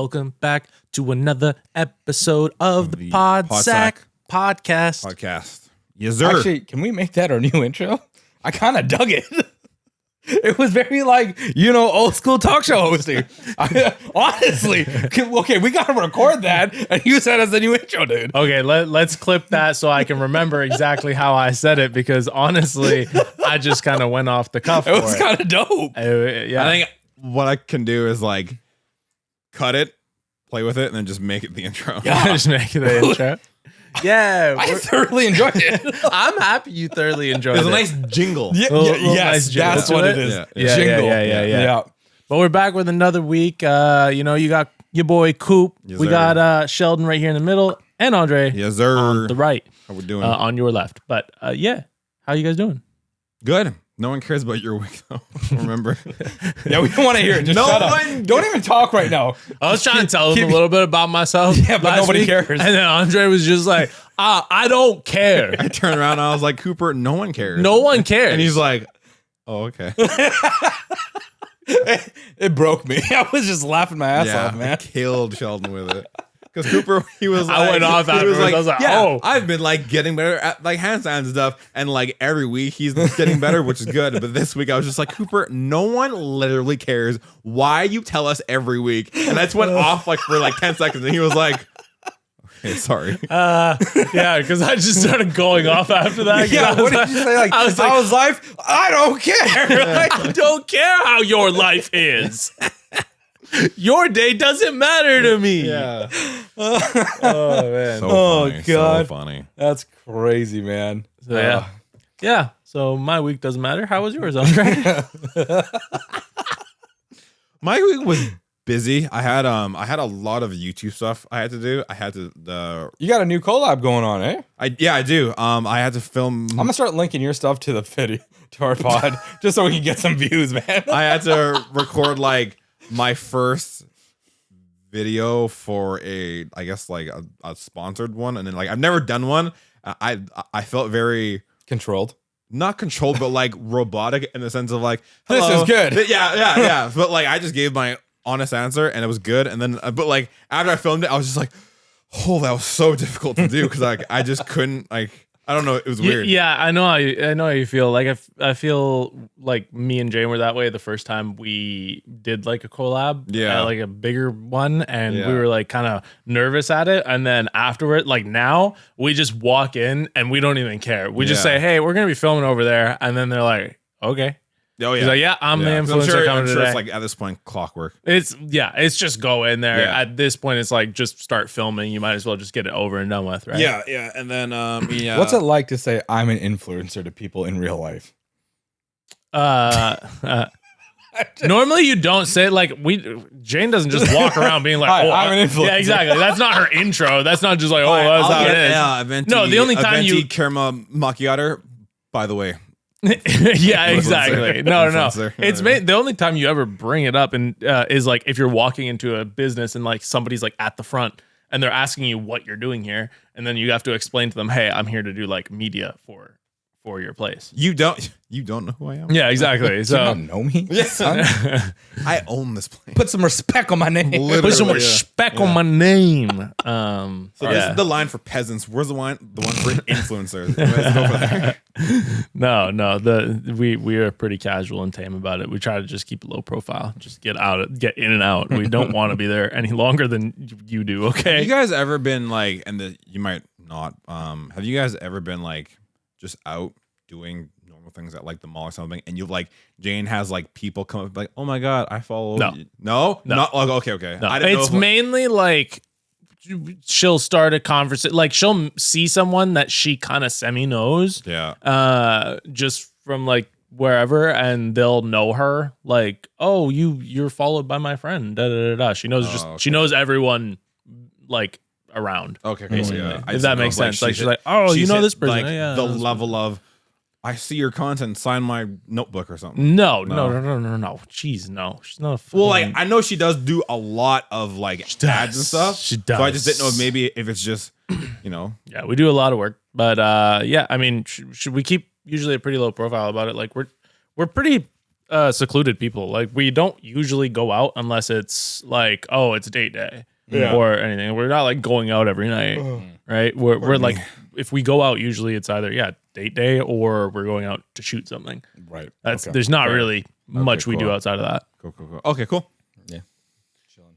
welcome back to another episode of the Podsack Podcast. Yes, sir. Actually, can we make that our new intro? I kind of dug it. It was very old school talk show hosting. Honestly, okay, we got to record that and use that as the new intro, dude. Okay, let's clip that so I can remember exactly how I said it, because honestly, I just kind of went off the cuff. It was kind of dope. Yeah. I think what I can do is cut it, play with it, and then just make it the intro. Yeah, just make it the intro. Yeah, I thoroughly enjoyed it. I'm happy you thoroughly enjoyed it. It's a nice jingle. Yes, jingle that's to what it. it is. Yeah, Jingle. yeah. But we're back with another week. You got your boy Coop. Yes, we sir. got Sheldon right here in the middle, and Andre Yes, sir. on the right, How we doing? on your left. But how you guys doing? Good. No one cares about your week, though. Remember? Yeah, we don't want to hear it. Just shut up. Don't even talk right now. I was trying to tell them a little bit about myself. Yeah, but nobody week, cares. And then Andre was just like, I don't care. I turned around and I was like, Cooper, no one cares. No one cares. And he's like, oh, okay. It broke me. I was just laughing my ass off, I man. killed Sheldon with it. Because Cooper, he was I went off afterwards. I was like, oh. I've been getting better at handstands and stuff. And every week he's getting better, which is good. But this week I was just like, Cooper, no one literally cares why you tell us every week. And that's went off for 10 seconds. And he was like, okay, sorry. Yeah, because I just started going off after that. Yeah, what did you say? How's life? I don't care. I don't care how your life is. Your day doesn't matter to me. Yeah. Oh, man. So Oh, funny, God. So funny. That's crazy, man. So, yeah. So my week doesn't matter. How was yours, Andre? My week was busy. I had a lot of YouTube stuff I had to do. I had to You got a new collab going on, eh? I do. I had to film. I'm gonna start linking your stuff to the video, to our pod, just so we can get some views, man. I had to record my first video for a sponsored one, and then I've never done one. I felt very Controlled. not controlled, but robotic in the sense of This hello. is good. Yeah. But I just gave my honest answer, and it was good. And then, but after I filmed it, I was just like, oh, that was so difficult to do because I just couldn't I don't know. It was weird. Yeah, I know how you feel. I feel like me and Jane were that way the first time we did a collab. Yeah. A bigger one, and Yeah. we were kind of nervous at it. And then afterward, now we just walk in and we don't even care. We just Yeah. say, hey, we're gonna be filming over there, and then they're like, okay. Oh yeah. He's like, yeah, I'm the influencer coming today. It's at this point clockwork. It's just go in there. Yeah. At this point, it's just start filming. You might as well just get it over and done with, right? Yeah. And then What's it like to say I'm an influencer to people in real life? Normally you don't say Jane doesn't just walk around being like, Hi, oh, I'm an influencer. Yeah, exactly. That's not her intro. That's not just that's how it is. Yeah, Venti, No, the only time Venti you- caramel macchiato. By the way, Yeah, exactly. No. Influencer. It's the only time you ever bring it up and is if you're walking into a business and somebody's at the front and they're asking you what you're doing here, and then you have to explain to them, hey, I'm here to do media for your place. you don't know who I am. Yeah, exactly. Do you So not know me? Son? I own this place. Put some respect on my name. put some Yeah. respect on my name. So this is the line for peasants. Where's the one for influencers? Let's go for that. No, we are pretty casual and tame about it. We try to just keep it low profile, just get in and out. We don't want to be there any longer than you do. Okay. Have you guys ever been you might not. Have you guys ever been just out doing normal things at the mall or something, and you Jane has people come up oh my god, I follow. No. You. No, not okay. No, I didn't it's know mainly she'll start a conversation. She'll see someone that she kind of semi knows. Yeah. Just from wherever, and they'll know her. Oh, you're followed by my friend. Da da da da. She knows she knows everyone around. Okay. Basically, Yeah. if that makes sense. She's oh, you know this person. Yeah, the that's level of I see your content, sign my notebook or something. No. Jeez, no. She's not a Well, I know she does do a lot of ads and stuff. She does. So I just didn't know if it's just, Yeah, we do a lot of work, but yeah, I mean, should we keep usually a pretty low profile about it? We're pretty secluded people. Like we don't usually go out unless it's like, oh, it's date day Yeah. or anything. We're not like going out every night, right? We're like, if we go out, usually it's either date day or we're going out to shoot something. Right. That's Okay. there's not really much we do cool. outside of that. Cool. Okay, cool. Yeah. Chilling.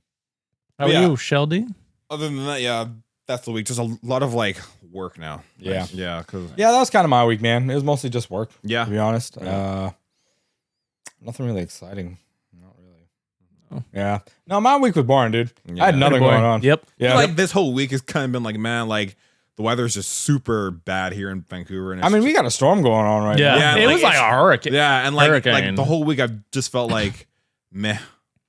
How are Yeah. you, Sheldy? Other than that, yeah, that's the week. Just a lot of like work now. Yeah. Yeah, because Yeah, that was kind of my week, man. It was mostly just work, yeah, to be honest. Yeah. Nothing really exciting. Not really. Oh. Yeah. No, my week was boring, dude. Yeah. I had nothing going on. Yep. Yeah. like this whole week has kind of been like, man, like the weather is just super bad here in Vancouver. And I mean, we got a storm going on right Yeah. now. Yeah, It like, was like it's- a hurricane. yeah, and like Hurricane. the whole week I've just felt like meh,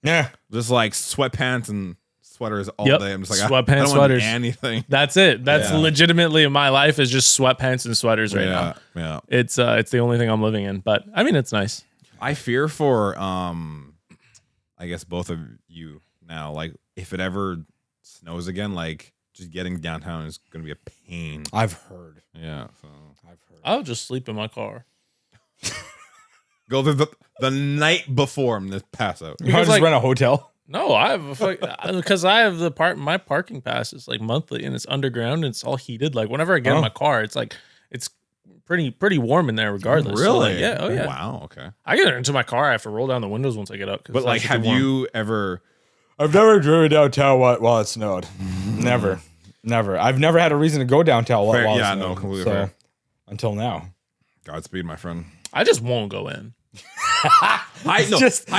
Yeah. just like sweatpants and sweaters all Yep. day. I'm just like Sweatpants, I don't want sweaters. anything. That's it. That's Yeah. legitimately my life is just sweatpants and sweaters right now. Yeah. It's the only thing I'm living in, but I mean it's nice. I fear for I guess both of you now. Like if it ever snows again, like just getting downtown is gonna be a pain. I've heard. Yeah. So I'll just sleep in my car. go the night before I'm gonna pass out. You want to just like- rent a hotel? No, I have because I have my parking pass is like monthly and it's underground and it's all heated. Like whenever I get in my car, it's like it's pretty warm in there regardless. So, like, yeah. Oh yeah. Wow. Okay. I get into my car. I have to roll down the windows once I get up. 'cause But it's like, actually have too warm. you ever? I've never driven downtown while it snowed. Never. I've never had a reason to go downtown while Fair- it yeah, snowed. no, completely so, fair. until now. Godspeed, my friend. I just won't go in. High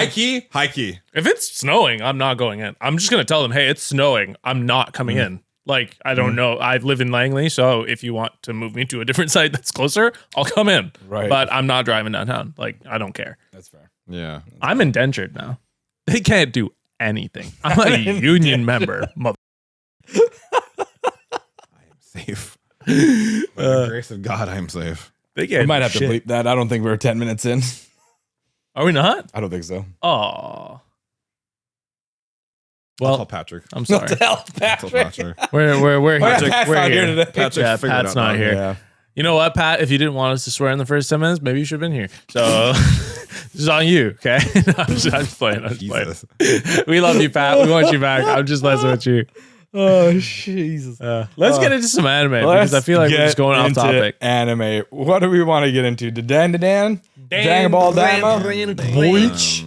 key. If it's snowing, I'm not going in. I'm just gonna tell them, hey, it's snowing. I'm not coming in. Like, I don't know. I live in Langley, so if you want to move me to a different site that's closer, I'll come in. Right. But I'm not driving downtown. Like, I don't care. That's fair. Yeah. I'm indentured now. They can't do anything. I'm a union member. I am safe. By the grace of God, I am safe. They can't We might do have to shit. bleep that. I don't think we're 10 minutes in. Are we not? I don't think so. Oh. I'll call Well, Patrick. I'm sorry. What the hell, I'll call Patrick? Patrick. We're Oh, yeah, here. Pat's We're not here here. today. Patrick Yeah, figured it Pat's out not now. here. Yeah. You know what, Pat? If you didn't want us to swear in the first 10 minutes, maybe you should have been here. So this is on you, okay? I'm just playing. I'm just Jesus. playing. We love you, Pat. We want you back. I'm just messing with you. Oh, Jesus. Let's get into some anime because I feel like we're just going off topic. Anime. What do we want to get into? The Dandadan? Dragonball Daima? Bleach?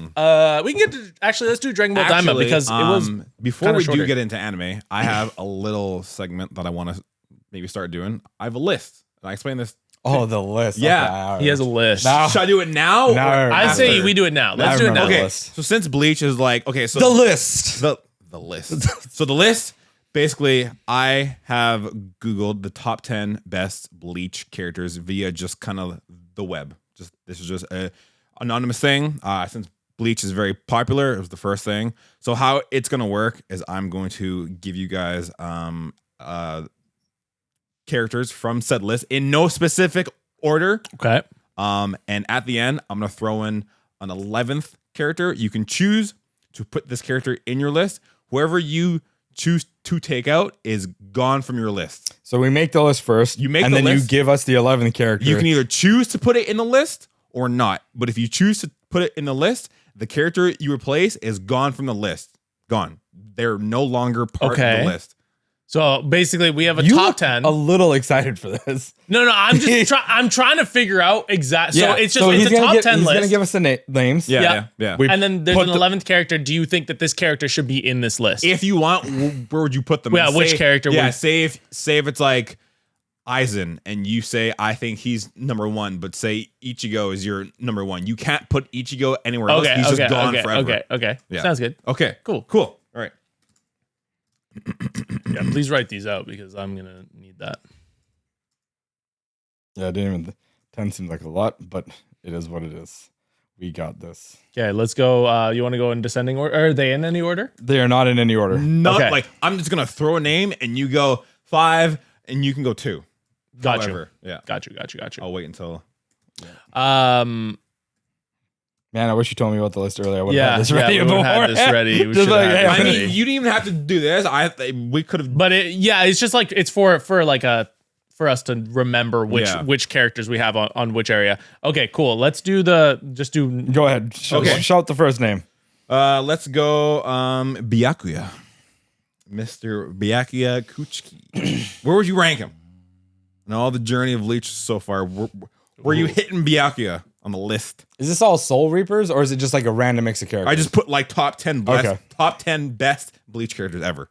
We can get to actually. Let's do Dragon Ball Daima Actually, because it was before kinda we shorter. do get into anime, I have a little segment that I want to maybe start doing. I have a list. And I explain this. Oh, the list. Yeah. Okay, all right. he has a list. Now- Should I do it now? Now I or remember. I say after? we do it now. Let's I do it remember now. the Okay. list. So since Bleach is like okay, so The list. the list. So the list, basically, I have Googled the top 10 best Bleach characters via just kind of the web. Just this is just a anonymous thing. Since Bleach is very popular, it was the first thing. So how it's gonna work is I'm going to give you guys characters from said list in no specific order. Okay. And at the end, I'm gonna throw in an 11th character. You can choose to put this character in your list. Whoever you choose to take out is gone from your list. So we make the list first. You make and the then list. you give us the 11th character. You can either choose to put it in the list or not. But if you choose to put it in the list, the character you replace is gone from the list. Gone. They're no longer part of Okay. the list. So basically, we have a You top look 10. a little excited for this. No, I'm just I'm trying to figure out exactly. So it's just he's it's a gonna top get- 10 He's list. gonna give us the names. Yeah. We And then there's put an 11th character. Do you think that this character should be in this list? If you want, where would you put them? Yeah, which character Yeah, would- say if it's like Aizen and you say I think he's number one, but say Ichigo is your number one. You can't put Ichigo anywhere else. okay, He's okay, just gone okay, forever. okay. Yeah. Sounds good. Okay. Cool. All right. Yeah, please write these out because I'm gonna need that. Yeah, I didn't even 10 seems like a lot, but it is what it is. We got this. Okay, let's go. You want to go in descending order? Are they in any order? They are not in any order. Not Okay. like I'm just gonna throw a name and you go 5 and you can go 2. Got However, yeah. you. I'll wait until. Man, I wish you told me about the list earlier. I would Yeah, have had this yeah, ready we would've had this beforehand. ready. We Just should've like, had hey, this I I'm ready. mean, you didn't even have to do this. We could have. But it's just like it's for like a for us to remember Yeah. which characters we have on which area. Okay, cool. Let's do Go ahead. Shout the first name. Let's go Byakuya. Mr. Byakuya Kuchiki. Where would you rank him? In all the journey of Bleach so far, were you hitting Byakuya on the list? Is this all Soul Reapers or is it just like a random mix of characters? I just put like top 10 best, Okay. top 10 best Bleach characters ever.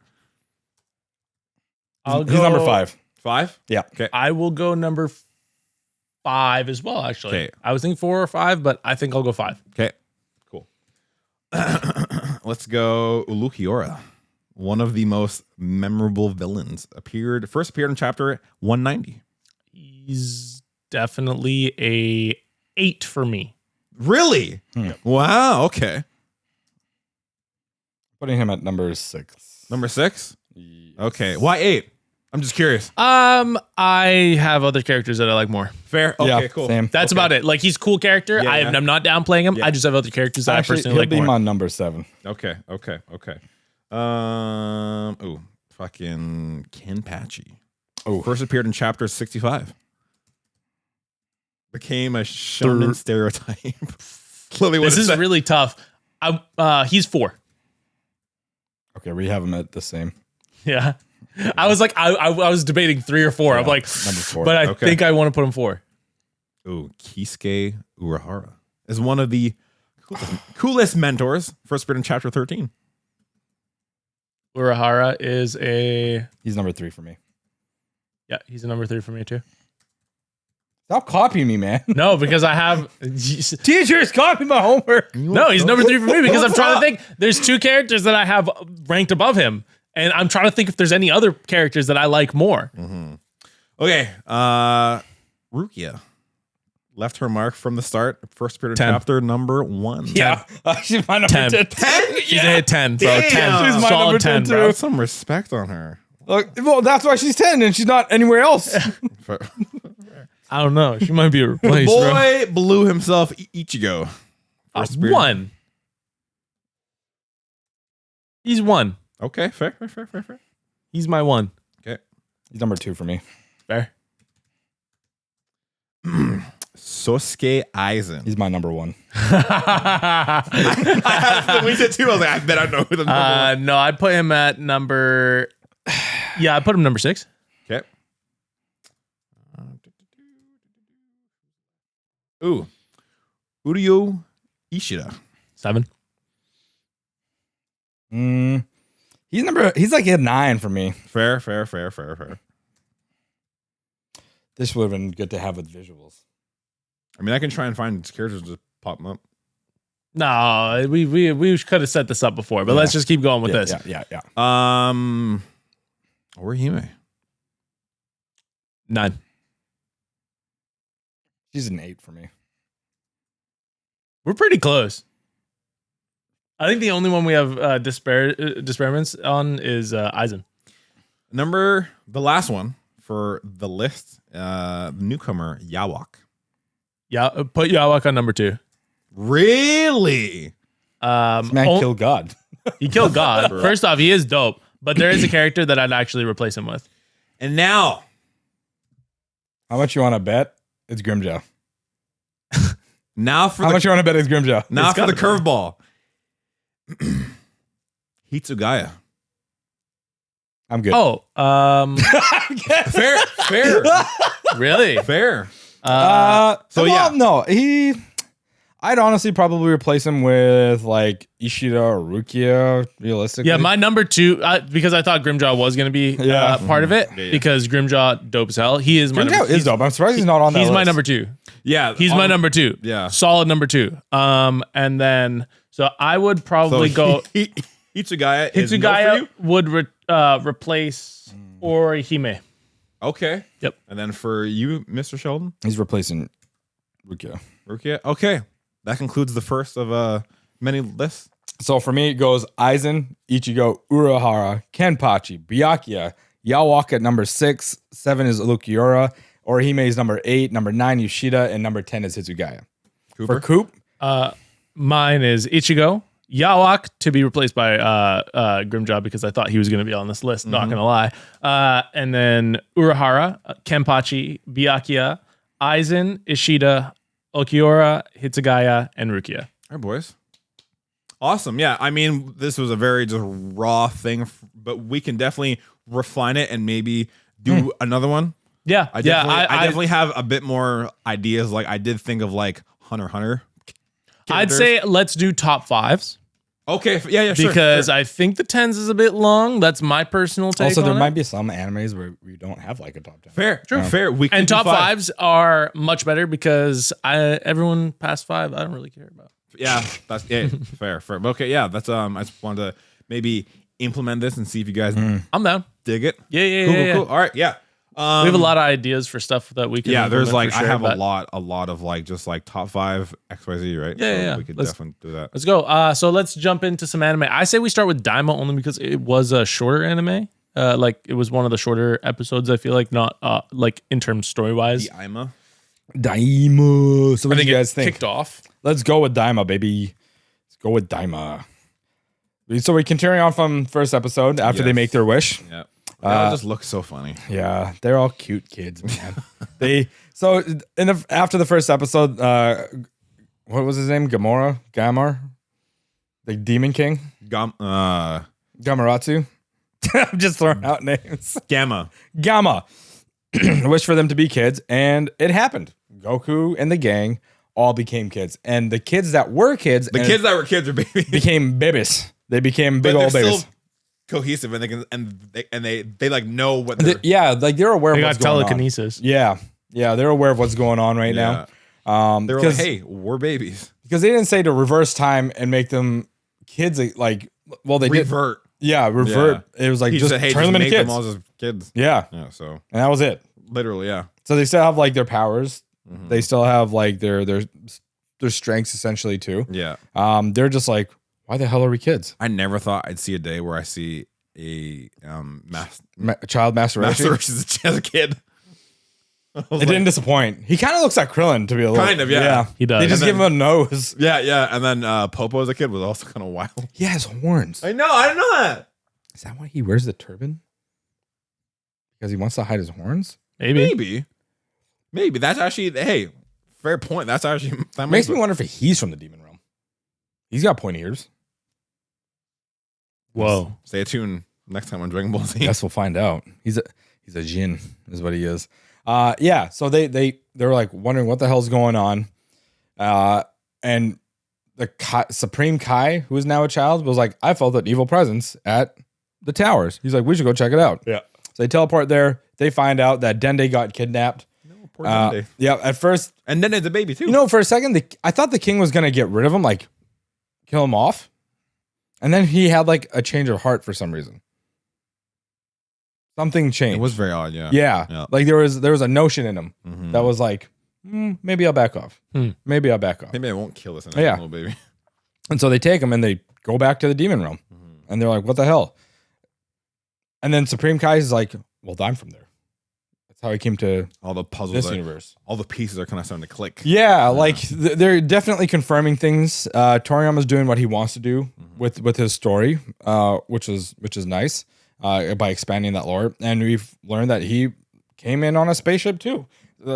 He's number 5. 5? Yeah. Okay. I will go number 5 as well, actually. Okay. I was thinking 4 or 5, but I think I'll go 5. Okay. Cool. Let's go Ulukiora. One of the most memorable villains. First appeared in chapter 190. He's definitely a 8 for me. Really? Wow. Okay. Putting him at number 6. Number 6? Okay. Why 8? I'm just curious. I have other characters that I like more. Fair. Okay, Yeah, cool. same. That's about it. Like, he's a cool character. Yeah, yeah. I'm not downplaying him. Yeah. I just have other characters that Actually, I personally he'll like be more. my number 7. Okay. Fucking Kenpachi. Oh, First appeared in chapter 65. Became a shonen stereotype. Literally what This it is said. really tough. He's 4. okay. We have him at the same. Yeah. I was like, I was debating 3 or 4. I'm like, number 4. but I Okay. think I want to put him 4. Ooh, Kisuke Urahara is one of the coolest mentors. First appeared in chapter 13. Urahara is He's number 3 for me. he's a number 3 for me too. Stop copying me, man. No, because I have Teachers, copy my homework. no, he's number 3 for me because I'm trying to think. There's 2 characters that I have ranked above him, and I'm trying to think if there's any other characters that I like more. Okay, Rukia left her mark from the start. First appeared in 10. chapter number 1. Yeah, she's my number 10. 10. 10? She's a hit 10, bro. Damn. 10. She's my Solid number 10, 10 bro. Put some respect on her. Look, well, that's why she's 10 and she's not anywhere else. I don't know. She might be replaced, bro. Boy blew himself Ichigo. First appeared- 1. He's 1. Okay, fair. He's my 1. Okay. He's number 2 for me. Fair. Sosuke Aizen. He's my number 1. I had we said 2. I was like, I bet I know who the number one. No, I'd put him at number. Yeah, I put him number 6. Okay. Ooh. Uryu Ishida. 7. He's like a 9 for me. Fair. This would have been good to have with visuals. I mean, I can try and find characters and just pop them up. No, we could have set this up before, but let's just keep going with this. Yeah. Orihime. 9. She's an 8 for me. We're pretty close. I think the only one we have disparagements on is Aizen. The last one for the list, newcomer Yawak. Yeah, put Yawak on number 2. Really? This man killed God. He killed God. First off, he is dope, but there is a character that I'd actually replace him with. And now, How much you want to bet? It's Grimjaw. now for How the much you want to bet it's Grimjaw? now It's for the gotta curveball. Hitsugaya. I'm good. Oh, Fair. really? Fair. So yeah, no, I'd honestly probably replace him with like Ishida or Rukia. Realistically, Yeah, my number 2, because I thought Grimjaw was going to be part of it, because Grimjaw dope as hell. He is my Grimjaw number, is dope. I'm surprised he's not on that. He's my list. number 2. Yeah. He's my number 2. Yeah. Solid number 2. And then so I would probably go Hitsugaya is no for Hitsugaya you? would replace Orihime. Okay. Yep. And then for you, Mr. Sheldon? He's replacing Rukia. Rukia? Okay. That concludes the first of many lists. So for me, it goes Aizen, Ichigo, Urahara, Kenpachi, Byakuya, Yawak at number 6. 7 is Ulukiora. Orihime is number 8. Number 9, Yoshida. And number 10 is Hitsugaya. Cooper? For Coop, Mine is Ichigo, Yawak to be replaced by Grimjaw because I thought he was going to be on this list. Not going to lie. And then Urahara, Kenpachi, Byakuya, Aizen, Ishida, Okiura, Hitsugaya, and Rukia. All right, boys. Awesome. Yeah, I mean, this was a very just raw thing, but we can definitely refine it and maybe do another one. Yeah, I definitely have a bit more ideas. Like I did think of like Hunter x Hunter. I'd say let's do top 5s. Okay, yeah, sure. Because I think the 10s is a bit long. That's my personal take. Also, there on might it. be some animes where we don't have like a top 10. Fair, true, fair. We can and do top 5. 5s are much better because everyone past 5 I don't really care about. Yeah, that's fair. But okay, yeah, that's I just wanted to maybe implement this and see if you guys I'm down. dig it. Yeah. Cool. All right, yeah. We have a lot of ideas for stuff that we can. Yeah, there's like for sure, I have a lot of like just like top 5 XYZ, right? Yeah. We could definitely do that. Let's go. So let's jump into some anime. I say we start with Daima only because it was a shorter anime. Like it was one of the shorter episodes. I feel like not like in terms story wise. Daima. So what do you guys think? Kicked off. Let's go with Daima, baby. Let's go with Daima. So we continue on from first episode after they make their wish. Yeah. That just looks so funny. Yeah, they're all cute kids, man. After the first episode, what was his name? Gamar, the Demon King, Gamaratsu. I'm just throwing out names. Gamma. Wish for them to be kids, and it happened. Goku and the gang all became kids, and the kids that were kids, are babies, became babies. They became big old babies. Still cohesive, and they like know what. They're, like they're aware of what's going on. Telekinesis. Yeah, they're aware of what's going on right now. They're like, hey, we're babies because they didn't say to reverse time and make them kids. Like, well, they revert. Revert. Yeah. It was like he just said, hey, turn just them into make kids. them all just kids. Yeah. So and that was it. Literally, yeah. So they still have like their powers. Mm-hmm. They still have like their strengths essentially too. Yeah. They're just like, why the hell are we kids? I never thought I'd see a day where I see a child masturbation as a kid. It didn't disappoint. He kind of looks like Krillin to be a little. Kind of, yeah. He does. They just give him a nose. Yeah. And then Popo as a kid was also kind of wild. He has horns. I know. I didn't know that. Is that why he wears the turban? Because he wants to hide his horns? Maybe. That's actually, hey, fair point. That's actually that makes me wonder if he's from the demon realm. He's got pointy ears. Whoa! Stay tuned next time on Dragon Ball Z. Guess we'll find out. He's a Jin, is what he is. So they're like wondering what the hell's going on, and the Supreme Kai, who is now a child, was like, I felt an evil presence at the towers. He's like, we should go check it out. Yeah. So they teleport there. They find out that Dende got kidnapped. No, poor Dende. Yeah, at first. And Dende's a baby too. You know, for a second, I thought the king was going to get rid of him, like kill him off. And then he had like a change of heart for some reason. Something changed. It was very odd, yeah. Yeah. Like there was a notion in him Mm-hmm. that was like, maybe I'll back off. Maybe I'll back off. Maybe I won't kill this little baby. And so they take him and they go back to the demon realm. Mm-hmm. And they're like, what the hell? And then Supreme Kai is like, well, I'm from there. That's how he came to all the puzzles, this universe. All the pieces are kind of starting to click. Yeah, like they're definitely confirming things. Toriyama's doing what he wants to do with his story, which is nice by expanding that lore. And we've learned that he came in on a spaceship too.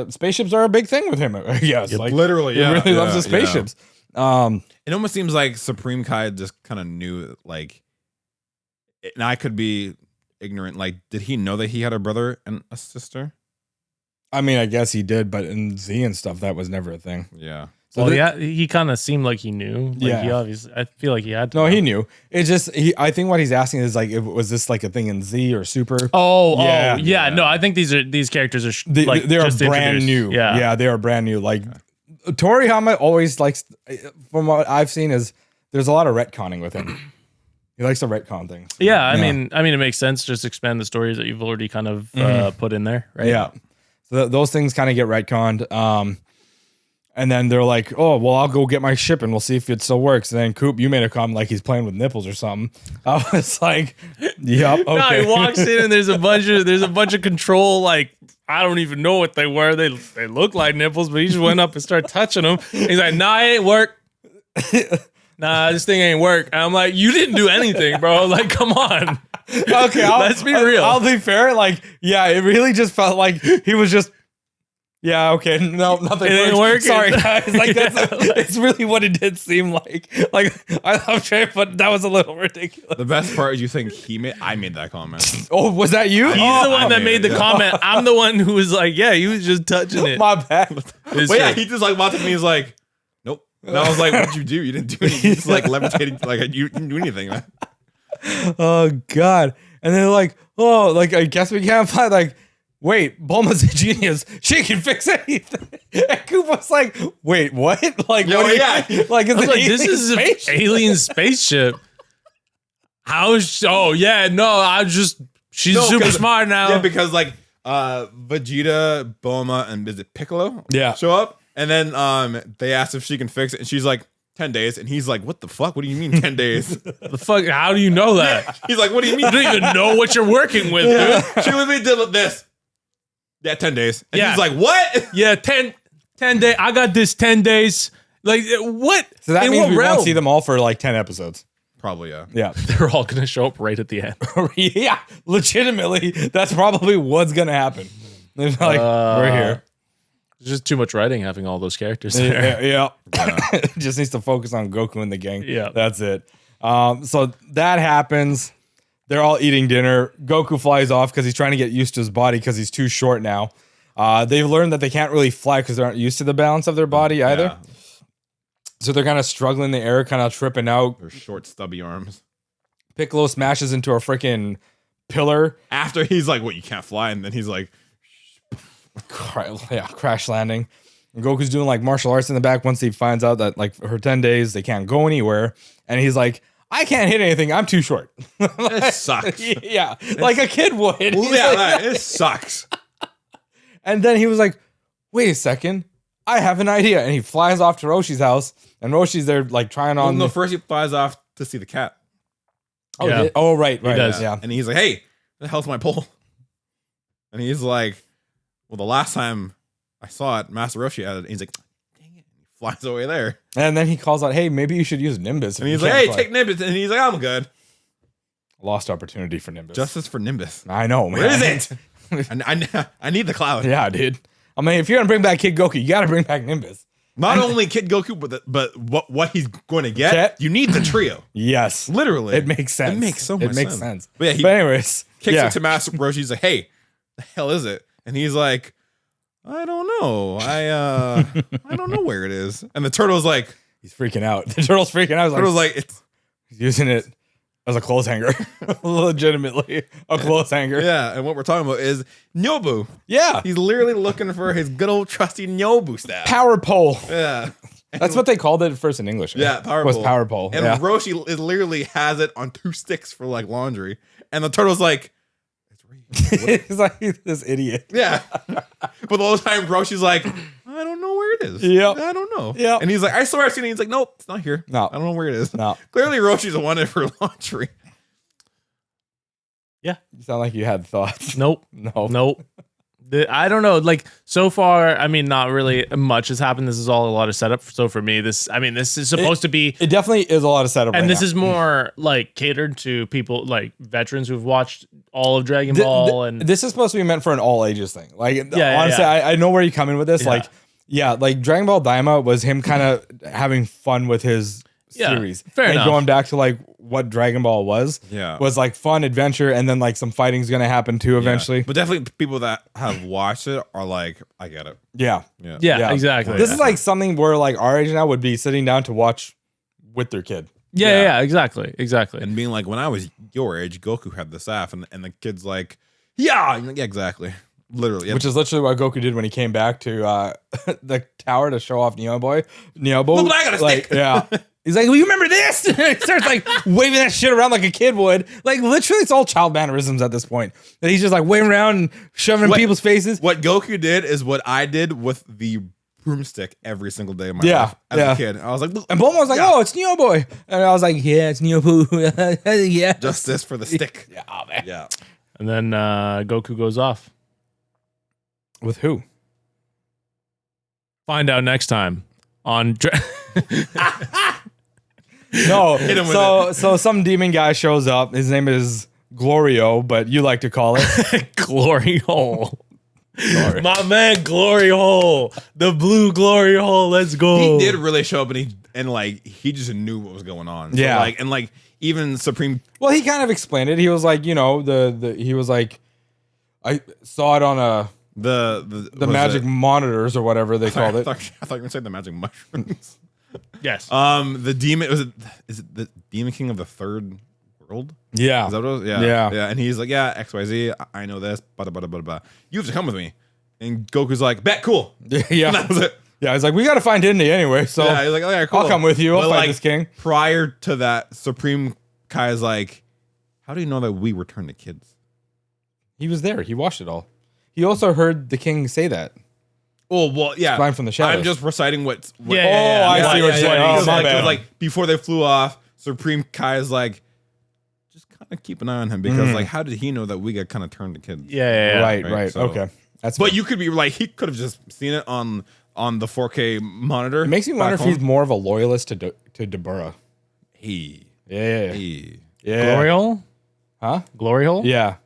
Spaceships are a big thing with him. Yes, like literally, he really loves the spaceships. Yeah. It almost seems like Supreme Kai just kind of knew, like, and I could be ignorant. Like, did he know that he had a brother and a sister? I mean, I guess he did, but in Z and stuff, that was never a thing. Yeah. So he kind of seemed like he knew. Like he obviously, I feel like he had to. No, he knew. It's just I think what he's asking is like, was this like a thing in Z or Super? Yeah. No, I think these characters are they're brand new. Yeah, they are brand new. Like Toriyama always likes, from what I've seen, is there's a lot of retconning with him. He likes to retcon things. Yeah, I mean, it makes sense. Just expand the stories that you've already kind of put in there, right? Yeah. So those things kind of get retconned. And then they're like, oh, well, I'll go get my ship and we'll see if it still works. And then Coop, you made a comment like he's playing with nipples or something. I was like, yep. Okay. No, he walks in and there's a bunch of control, like, I don't even know what they were. They look like nipples, but he just went up and started touching them. He's like, nah, it ain't work. nah, this thing ain't work. And I'm like, you didn't do anything, bro. Like, come on. Okay, Let's be real. I'll be fair. Like, yeah, it really just felt like he was just. Yeah, okay. No, nothing. It ain't working. Sorry, guys. Like it's really what it did seem like. Like I love Trey, but that was a little ridiculous. The best part is you think I made that comment. Oh, was that you? He's the one that made the comment. I'm the one who was like, yeah, he was just touching it. My bad. But yeah, he just like walked up to me. He's like, nope. And I was like, what'd you do? You didn't do anything. You just like levitated. Like you didn't do anything, man. Oh God. And they're like, oh, like I guess we can't fly. Like, wait, Bulma's a genius. She can fix anything. And Koopa's like, wait, what? Like, Yo, what do you, yeah. like, is it Like, this is an alien spaceship. How is oh yeah, no, she's No, super 'cause- smart now. Yeah, because like Vegeta, Bulma, and is it Piccolo? Yeah. Show up, and then they asked if she can fix it, and she's like 10 days, and he's like, what the fuck? What do you mean 10 days? The fuck? How do you know that? He's like, what do you mean? You don't even know what you're working with, dude. She literally did this. Yeah, 10 days. And Yeah. he's like, what? Yeah, 10 days. I got this 10 days. Like, what? So that In means what we won't realm? see them all for like 10 episodes. Probably, yeah. Yeah. They're all going to show up right at the end. Yeah. Legitimately, that's probably what's going to happen. They're like, we're here. There's just too much writing having all those characters there. Yeah. Just needs to focus on Goku and the gang. Yeah. That's it. So that happens. They're all eating dinner. Goku flies off because he's trying to get used to his body because he's too short now. They've learned that they can't really fly because they aren't used to the balance of their body either. Yeah. So they're kind of struggling in the air, kind of tripping out. Her short, stubby arms. Piccolo smashes into a freaking pillar. After he's like, what, you can't fly? And then he's like, Crash landing. And Goku's doing like martial arts in the back once he finds out that like her 10 days, they can't go anywhere. And he's like, I can't hit anything. I'm too short. it sucks. Yeah, like a kid would. Well, He's yeah, like- it sucks. And then he was like, wait a second. I have an idea. And he flies off to Roshi's house. And Roshi's there like trying Well, on. no, first he flies off to see the cat. Oh, Yeah. right. does. Yeah. And he's like, hey, the hell's my pole? And he's like, well, the last time I saw it, Master Roshi had it. And he's like, dang it. He flies away there. And then he calls out, hey, maybe you should use Nimbus. if And you he's like, can't hey, fly." take Nimbus. And he's like, I'm good. Lost opportunity for Nimbus. Justice for Nimbus. I know, man. Where is it? I need the cloud. Yeah, dude. I mean, if you're gonna bring back Kid Goku, you gotta bring back Nimbus. Not only Kid Goku, but what he's going to get, Jet? you need the trio. Yes. Literally. It makes sense. It makes so much It makes sense. sense. But yeah, he But anyways, kicks yeah. it to Master Roshi. He's like, hey, the hell is it? And he's like, I don't know. I don't know where it is. And the turtle's like, He's freaking out. The turtle's freaking out. turtle's like, it's He's using it as a clothes hanger. Legitimately a clothes hanger. yeah. And what we're talking about is Nyobu. Yeah. He's literally looking for his good old trusty Nyobu staff. Power pole. Yeah. That's what they called it at first in English. Yeah, power was pole. power pole. And Yeah. Roshi literally has it on 2 sticks for like laundry. And the turtle's like, it's right. He's like this idiot. Yeah. But the whole time Roshi's like, I don't know where it is. Yep. I don't know. Yep. And he's like, I swear I've seen it. He's like, nope, it's not here. No. I don't know where it is. No. Clearly Roshi's the one for laundry. Yeah. You sound like you had thoughts. Nope. No. Nope. I don't know. Like, so far, I mean, not really much has happened. This is all a lot of setup. So for me, this is supposed to be, It definitely is a lot of setup. and right this now. is more like catered to people like veterans who've watched all of Dragon Ball. And this is supposed to be meant for an all ages thing. Like, yeah, honestly, yeah. I know where you're coming with this. Yeah. Like Dragon Ball Daima was him kind of having fun with his Yeah, series. fair and enough. going back to like what Dragon Ball was like fun adventure, and then like some fighting's gonna happen too eventually. But definitely people that have watched it are like, I get it. Yeah. yeah, exactly. This is like something where like our age now would be sitting down to watch with their kid. yeah, exactly. And being like, when I was your age, Goku had the staff. And the kid's like, yeah. And you're like, yeah, exactly. Literally. Which is literally what Goku did when he came back to the tower to show off Neobo. Look what I got a like, stick. yeah. He's like, well, you remember this? And he starts like waving that shit around like a kid would. Like literally, it's all child mannerisms at this point. And he's just like waving around and shoving in people's faces. What Goku did is what I did with the broomstick every single day of my Yeah, life as yeah. a kid. I was like, And Bulma was like, oh, it's Neo Boy. And I was like, yeah, it's Neo Boo. Yeah. justice for the stick. Yeah, man. Yeah. And then Goku goes off. With who? Find out next time on No. Hit him with So some demon guy shows up. His name is Glorio, but you like to call it Glory hole. Sorry. My man, Glory hole. The blue Glory hole. Let's go. He did really show up, and like he just knew what was going on. So, Yeah. like even Supreme. Well, he kind of explained it. He was like, he was like, I saw it on the magic monitors or whatever they called it. I thought you were gonna say the magic mushrooms. Yes. The demon is it the demon king of the third world? Yeah. Is that what it was? Yeah. And he's like, yeah, XYZ, I know this, blah. You have to come with me. And Goku's like, bet, cool. Yeah. And that was it. Yeah, he's like, we got to find Indy anyway, so Yeah, he's like, okay, cool. I'll come with you. I'll But, fight like, this king. Prior to that, Supreme Kai is like, how do you know that we return to kids? He was there. He watched it all. He also heard the king say that. Oh, well, yeah. Flying from the shadows. I'm just reciting what Yeah. I see what you're saying. Oh, Because, my like, bad. 'cause, like, before they flew off, Supreme Kai is like, just kind of keep an eye on him because, like, how did he know that we got kind of turned to kids? Yeah. Right. So- Okay. That's But fair. you could be like, he could have just seen it on the 4K monitor. It makes me wonder if back he's home. more of a loyalist to Deborah. Hey. Yeah. Hey. Yeah. Glory hole? Huh? Glory hole? Yeah.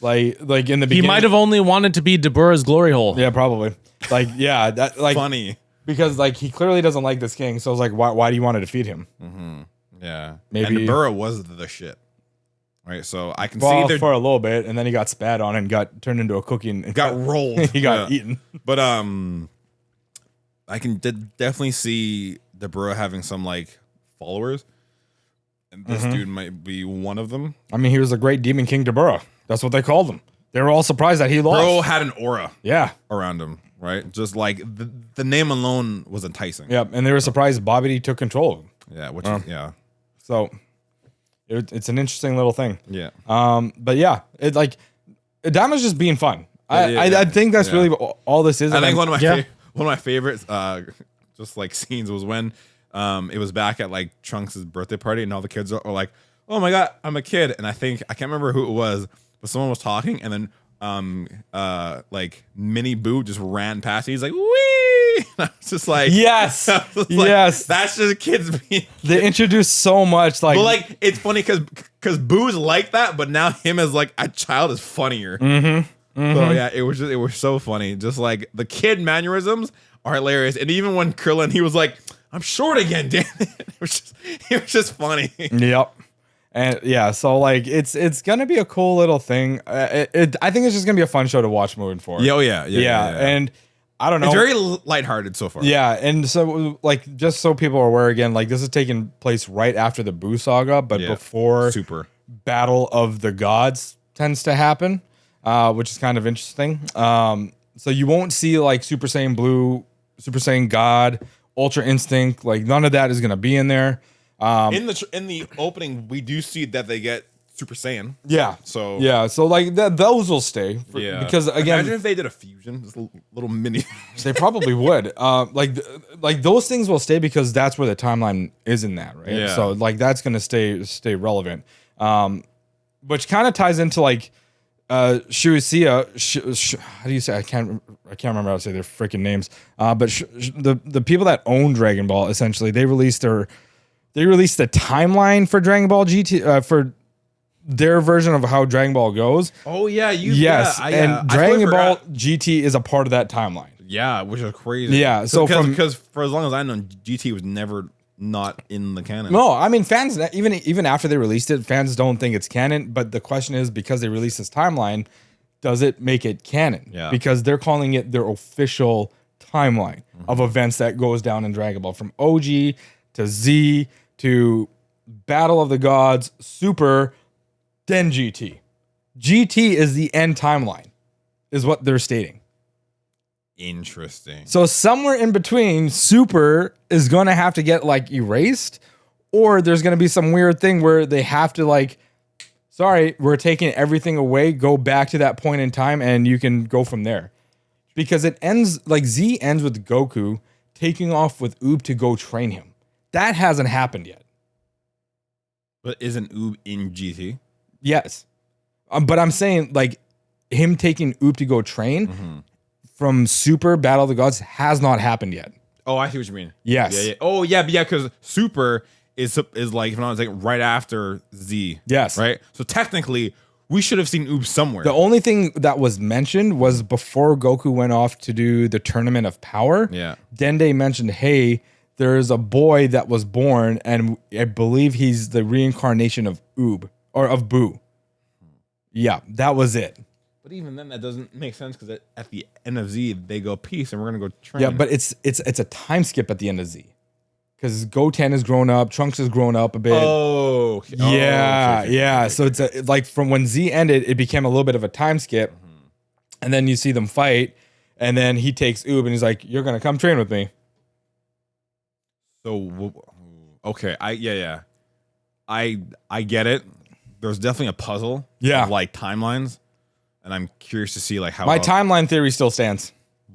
Like in the He beginning. might have only wanted to be Deborah's glory hole. Yeah, probably. Like, yeah, that like Funny. because like he clearly doesn't like this king. So I was like, why do you want to defeat him? Yeah. Maybe- And Burrow was the shit. Right. So I can Well, see they're for a little bit, and then he got spat on and got turned into a cookie and got rolled. he got Yeah. eaten. But I can definitely see the Burrow having some like followers, and this dude might be one of them. I mean, he was a great demon king Deborah. That's what they called him. They were all surprised that he lost. Burrow had an aura Yeah. around him, right? Just like the name alone was enticing. Yeah. And they were surprised Bobby took control of him. Yeah. Which is, yeah. So it's an interesting little thing. Yeah. But yeah, it like Daima's just being fun. Yeah. I think that's really all this is. I And think one of my Yeah. one of my favorites, just like scenes was when it was back at like Trunks' birthday party, and all the kids are like, "Oh my god, I'm a kid!" And I can't remember who it was, but someone was talking, and then like Mini Boo just ran past. He's like, "Wee!" And I was just like, Yes. I was like, Yes. that's just kids being. They introduced so much like But like, it's funny because Boo's like that, but now him as like a child is funnier. So yeah, it was so funny. Just like the kid mannerisms are hilarious, and even when Krillin, he was like, "I'm short again, damn it!" It was just funny. Yep. And yeah, so like it's gonna be a cool little thing. I think it's just gonna be a fun show to watch moving forward. Yeah. And I don't know. It's very lighthearted so far. Yeah, and so like just so people are aware again, like this is taking place right after the Boo saga, but Yeah. before Super. Battle of the Gods tends to happen, which is kind of interesting. So you won't see like Super Saiyan Blue, Super Saiyan God, Ultra Instinct, like none of that is gonna be in there. In the opening, we do see that they get Super Saiyan. Yeah. So Yeah, so like those will stay because again, imagine if they did a fusion, this little mini. they probably would. Like those things will stay because that's where the timeline is in that, right? Yeah. So like that's gonna stay relevant. Which kind of ties into like Shueisha. How do you say? I can't remember how to say their freaking names. But the people that own Dragon Ball essentially they released the timeline for Dragon Ball GT for their version of how Dragon Ball goes. Oh yeah, Yes, and Dragon Ball GT is a part of that timeline. Yeah, which is crazy. Yeah, so because for as long as I know, GT was never not in the canon. No, I mean fans even after they released it, fans don't think it's canon. But the question is, because they released this timeline, does it make it canon? Yeah. Because they're calling it their official timeline of events that goes down in Dragon Ball from OG to Z to Battle of the Gods, Super, then GT. GT is the end timeline, is what they're stating. Interesting. So somewhere in between, Super is going to have to get like erased, or there's going to be some weird thing where they have to like, sorry, we're taking everything away, go back to that point in time, and you can go from there. Because it ends, like Z ends with Goku taking off with Oob to go train him. That hasn't happened yet. But isn't Oob in GT? Yes. But I'm saying like him taking Oob to go train from Super Battle of the Gods has not happened yet. Oh, I see what you mean. Yes. Yeah. Oh, yeah, because Super is like, if I'm not mistaken, right after Z. Yes. Right. So technically, we should have seen Oob somewhere. The only thing that was mentioned was before Goku went off to do the Tournament of Power. Yeah. Dende mentioned, hey, there's a boy that was born, and I believe he's the reincarnation of Oob or of Boo. Yeah, that was it. But even then, that doesn't make sense because at the end of Z, they go peace, and we're gonna go train. Yeah, but it's a time skip at the end of Z. Because Goten has grown up, Trunks has grown up a bit. Oh, yeah, okay. yeah. So it's like from when Z ended, it became a little bit of a time skip, and then you see them fight, and then he takes Oob and he's like, "You're gonna come train with me." So okay, I get it. There's definitely a puzzle. Yeah. Of like timelines, and I'm curious to see like how My timeline theory still stands.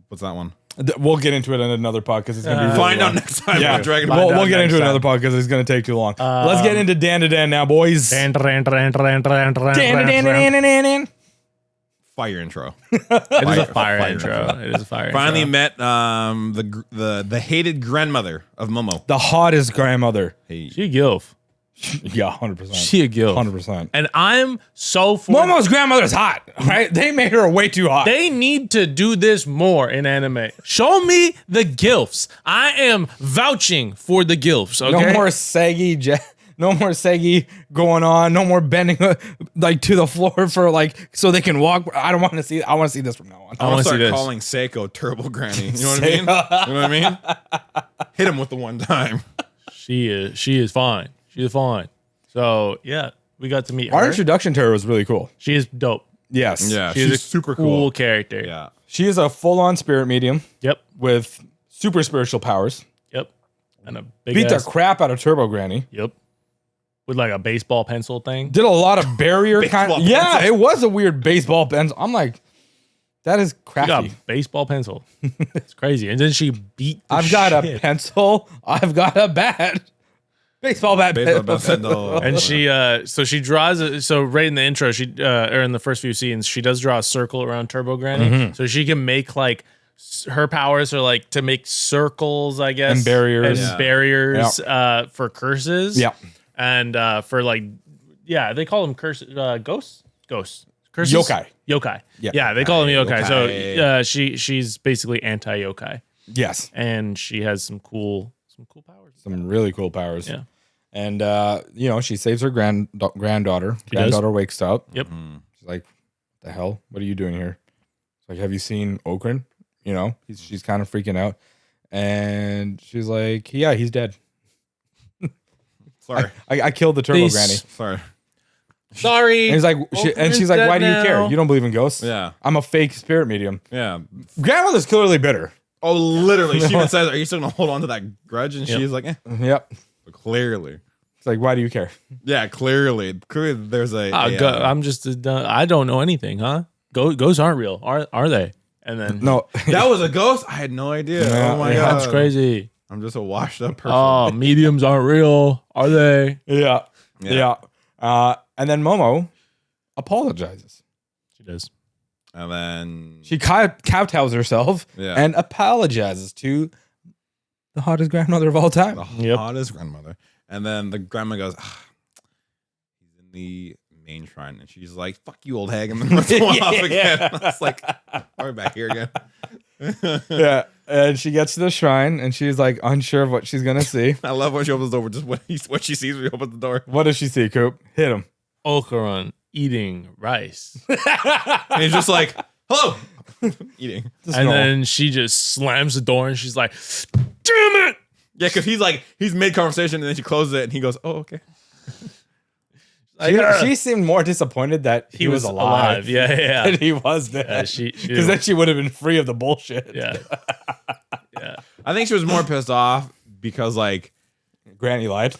What's that one? We'll get into it in another pod because it's gonna be really Find long. out next time. Yeah, on Dragon we'll Ball. get into next another time. pod because it's gonna take too long. Let's get into Dandadan now, boys. Dandadan. Fire intro. It is a fire Fire intro. intro. It is a fire Finally intro. met the hated grandmother of Momo. The hottest grandmother. Hey, She a gilf. Yeah, 100%. She a gilf. 100%. And I'm so for Momo's grandmother's hot, right? They made her way too hot. They need to do this more in anime. Show me the gilfs. I am vouching for the gilfs. Okay. No more no more Segi going on. No more bending like to the floor for like so they can walk. I don't want to see. I want to see this from now on. I wanna want to see start this. calling Seiko Turbo Granny. You know what I mean? You know what I mean? Hit him with the one time. She is fine. She is fine. So yeah, we got to meet Our her. introduction to her was really cool. She is dope. Yes. Yeah, She's she's a super cool cool. character. Yeah. She is a full-on spirit medium Yep. with super spiritual powers. Yep. And a big Beat the ass, crap out of Turbo Granny. Yep. With like a baseball pencil thing. Did a lot of barrier kind. Baseball Yeah, pencil. it was a weird baseball pencil. I'm like, that is She got crafty. a baseball pencil. It's crazy. And then she beat the I've got a shit. pencil. I've got a bat. Baseball bat. Baseball bat, pencil. And she so she draws so right in the intro she or in the first few scenes she does draw a circle around Turbo Granny so she can make like her powers are like to make circles I guess And barriers. and Yeah. barriers for curses Yeah. and for like they call them curses ghosts curses yokai Yeah. they call them yokai so Yokai. she's basically anti-yokai Yes. and she has some cool powers Some really cool powers. Yeah. And she saves her granddaughter. She does. Granddaughter wakes up. Yep. She's like, "What the hell? What are you doing here?" She's like, "Have you seen Okran?" She's kind of freaking out. And she's like, "Yeah, he's dead. Sorry. I killed the Turbo These- Granny." Sorry. sorry And he's like, she's like, "Why do you care? You don't believe in ghosts?" Yeah. I'm a fake spirit medium. Yeah. Grandmother's clearly bitter. Oh, literally. She even says, "Are you still gonna hold on to that grudge?" And she's like, Yep. Clearly. It's like, why do you care? Yeah, clearly. Clearly there's a I'm just I don't know anything, huh? Ghosts aren't real, are they? And then No. that was a ghost? I had no idea. Yeah, oh my yeah. god. that's crazy. I'm just a washed up person. Oh, mediums aren't real, are they? Yeah. Yeah. Yeah. And then Momo apologizes. She does. And then She kowtows herself Yeah. and apologizes to the hottest grandmother of all time. the Yep. hottest grandmother. And then the grandma goes, he's in the main shrine. And she's like, "Fuck you, old hag." And then runs off again. I was like, we're back here again. Yeah. And she gets to the shrine and she's like unsure of what she's going to see. I love when she opens the door, just what she sees when she opens the door. What does she see, Coop? Hit him. Okaran eating rice. And he's just like, "Hello." Eating. Just And normal. then she just slams the door and she's like, "Damn it!" Yeah, because he's mid conversation and then she closes it and he goes, "Oh, okay." She seemed more disappointed that he was alive. Yeah. And he was Yeah, dead. she Because then she would have been free of the bullshit. yeah. Yeah. I think she was more pissed off because like Granny lied.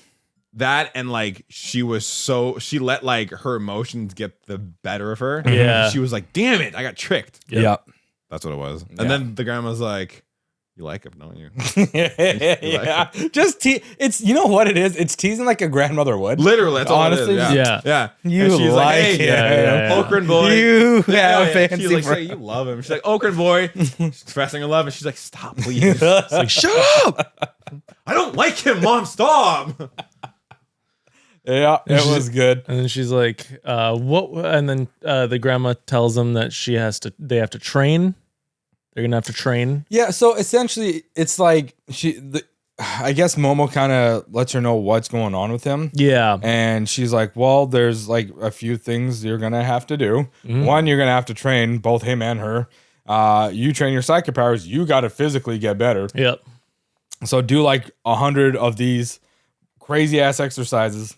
that and like she let like her emotions get the better of her. Yeah. She was like, "Damn it, I got tricked." Yeah. That's what it was. Yeah. And then the grandma's like, "You like him, don't you?" Yeah. Just it's you know what it is? It's teasing like a grandmother would. Literally, that's all Honestly, it is. yeah. Yeah. You And she's like "Hey, him. Yeah. Okran boy." You Yeah, have yeah. fancy She's like, friends. "Say you love him." She's like, "Okran boy." She's confessing her love and she's like, "Stop, please." It's like, shut up. I don't like him, Mom. Stop. Yeah, it was good. And then she's like, what? And then the grandma tells them that they have to train. They're going to have to train. Yeah, so essentially, it's like I guess Momo kind of lets her know what's going on with him. Yeah. And she's like, well, there's like a few things you're going to have to do. Mhm. One, you're going to have to train both him and her. You train your psychic powers. You got to physically get better. Yep. So do like 100 of these crazy ass exercises,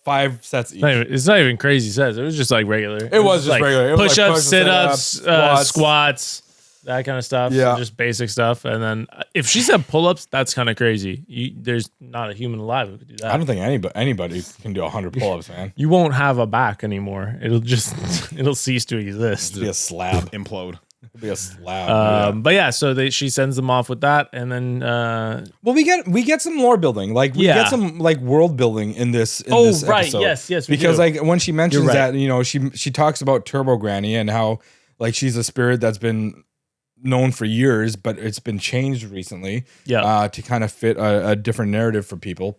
5 sets each. It's not even crazy sets. It was just like regular. It was just like regular. It was push-ups, like push-ups, sit-ups, squats. squats, that kind of stuff. Yeah. Just basic stuff. And then if she said pull-ups, that's kind of crazy. There's not a human alive who could do that. I don't think anybody can do 100 pull-ups, man. You won't have a back anymore. It'll cease to exist. It'll be a slab. Implode. It'll be a slab. But yeah, so she sends them off with that, and then Well, we get some lore building, like we get some like world building in this. This right, episode. yes, we because do. like when she mentions You're right. that, you know, she talks about Turbo Granny and how like she's a spirit that's been known for years, but it's been changed recently, to kind of fit a different narrative for people,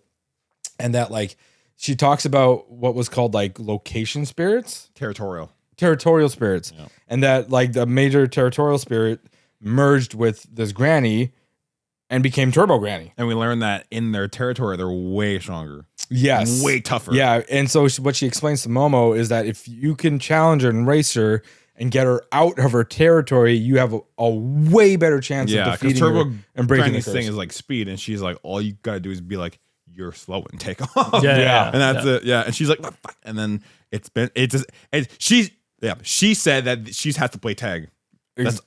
and that like she talks about what was called like location spirits, Territorial spirits, Yeah. and that like the major territorial spirit merged with this granny and became Turbo Granny. And we learned that in their territory, they're way stronger. Yes. Way tougher. Yeah. And so what she explains to Momo is that if you can challenge her and race her and get her out of her territory, you have a way better chance of Yeah, because defeating Turbo her and breaking the Granny's curse. thing is like speed, and she's like, all you gotta do is be like, you're slow and take off. Yeah. And that's it. Yeah. And she's like, "What the fuck?" And then she said that she's had to play tag.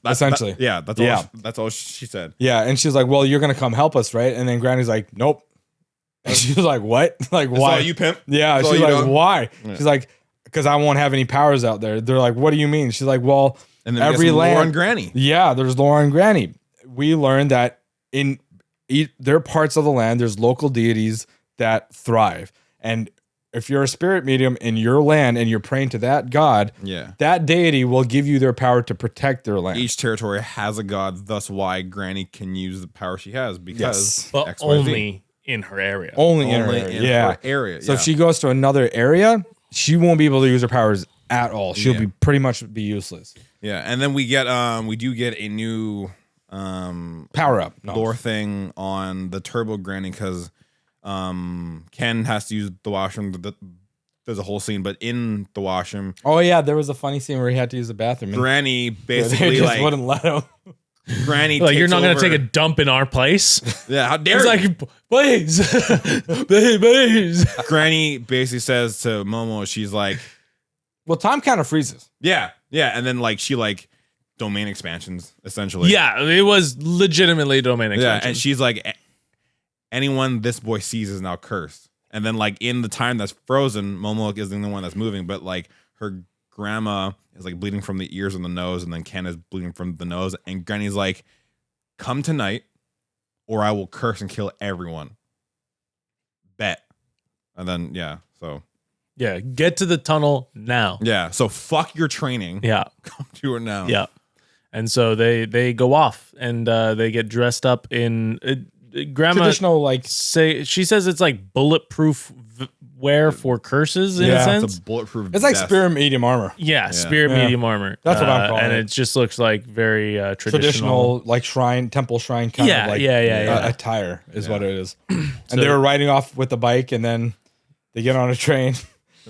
Essentially. That's all she said. Yeah. And she's like, well, you're going to come help us, right? And then Granny's like, nope. And she was like, what? Like, That's why? all you pimp? Yeah. That's all She's you like, done? why? Yeah. She's like, because I won't have any powers out there. They're like, what do you mean? She's like, well, And then every land. Lauren Granny. Yeah, there's Laura and Granny. We learned that in their parts of the land, there's local deities that thrive. And if you're a spirit medium in your land and you're praying to that god, Yeah. that deity will give you their power to protect their land. Each territory has a god, thus why Granny can use the power she has because Yes. but XYZ. only in her area. Only in her Only area. in Yeah. her area. So yeah. if she goes to another area, she won't be able to use her powers at all. She'll Yeah. be pretty much be useless. Yeah, and then we do get a new Power up. No. lore thing on the Turbo Granny because Ken has to use the washroom. There's a whole scene, but in the washroom, Oh yeah, there was a funny scene where he had to use the bathroom. and Granny they basically just like wouldn't let him. Granny. Like, you're takes not going to over- take a dump in our place? Yeah, how dare It's you? like, please, please. Granny basically says to Momo, she's like, Well, time kind of freezes. yeah, and then like she like domain expansions essentially. Yeah, it was legitimately domain Yeah, expansion. and she's like, anyone this boy sees is now cursed. And then like in the time that's frozen, Momo is the only one that's moving, but like her grandma is like bleeding from the ears and the nose, and then Ken is bleeding from the nose, and Granny's like, come tonight or I will curse and kill everyone. Bet. And then yeah, get to the tunnel now. so fuck your training. Yeah, Come to her now. yeah. And so they go off and they get dressed up in grandma Traditional, like, she says it's like bulletproof wear for curses in a Yeah. sense. It's a bulletproof it's like vest. spirit medium armor. Yeah, spirit Yeah. medium armor. That's what I'm calling and it. it just looks like very traditional. Traditional, like temple shrine kind Yeah, of like yeah. attire is Yeah. what it is. And So- they were riding off with the bike, and then they get on a train.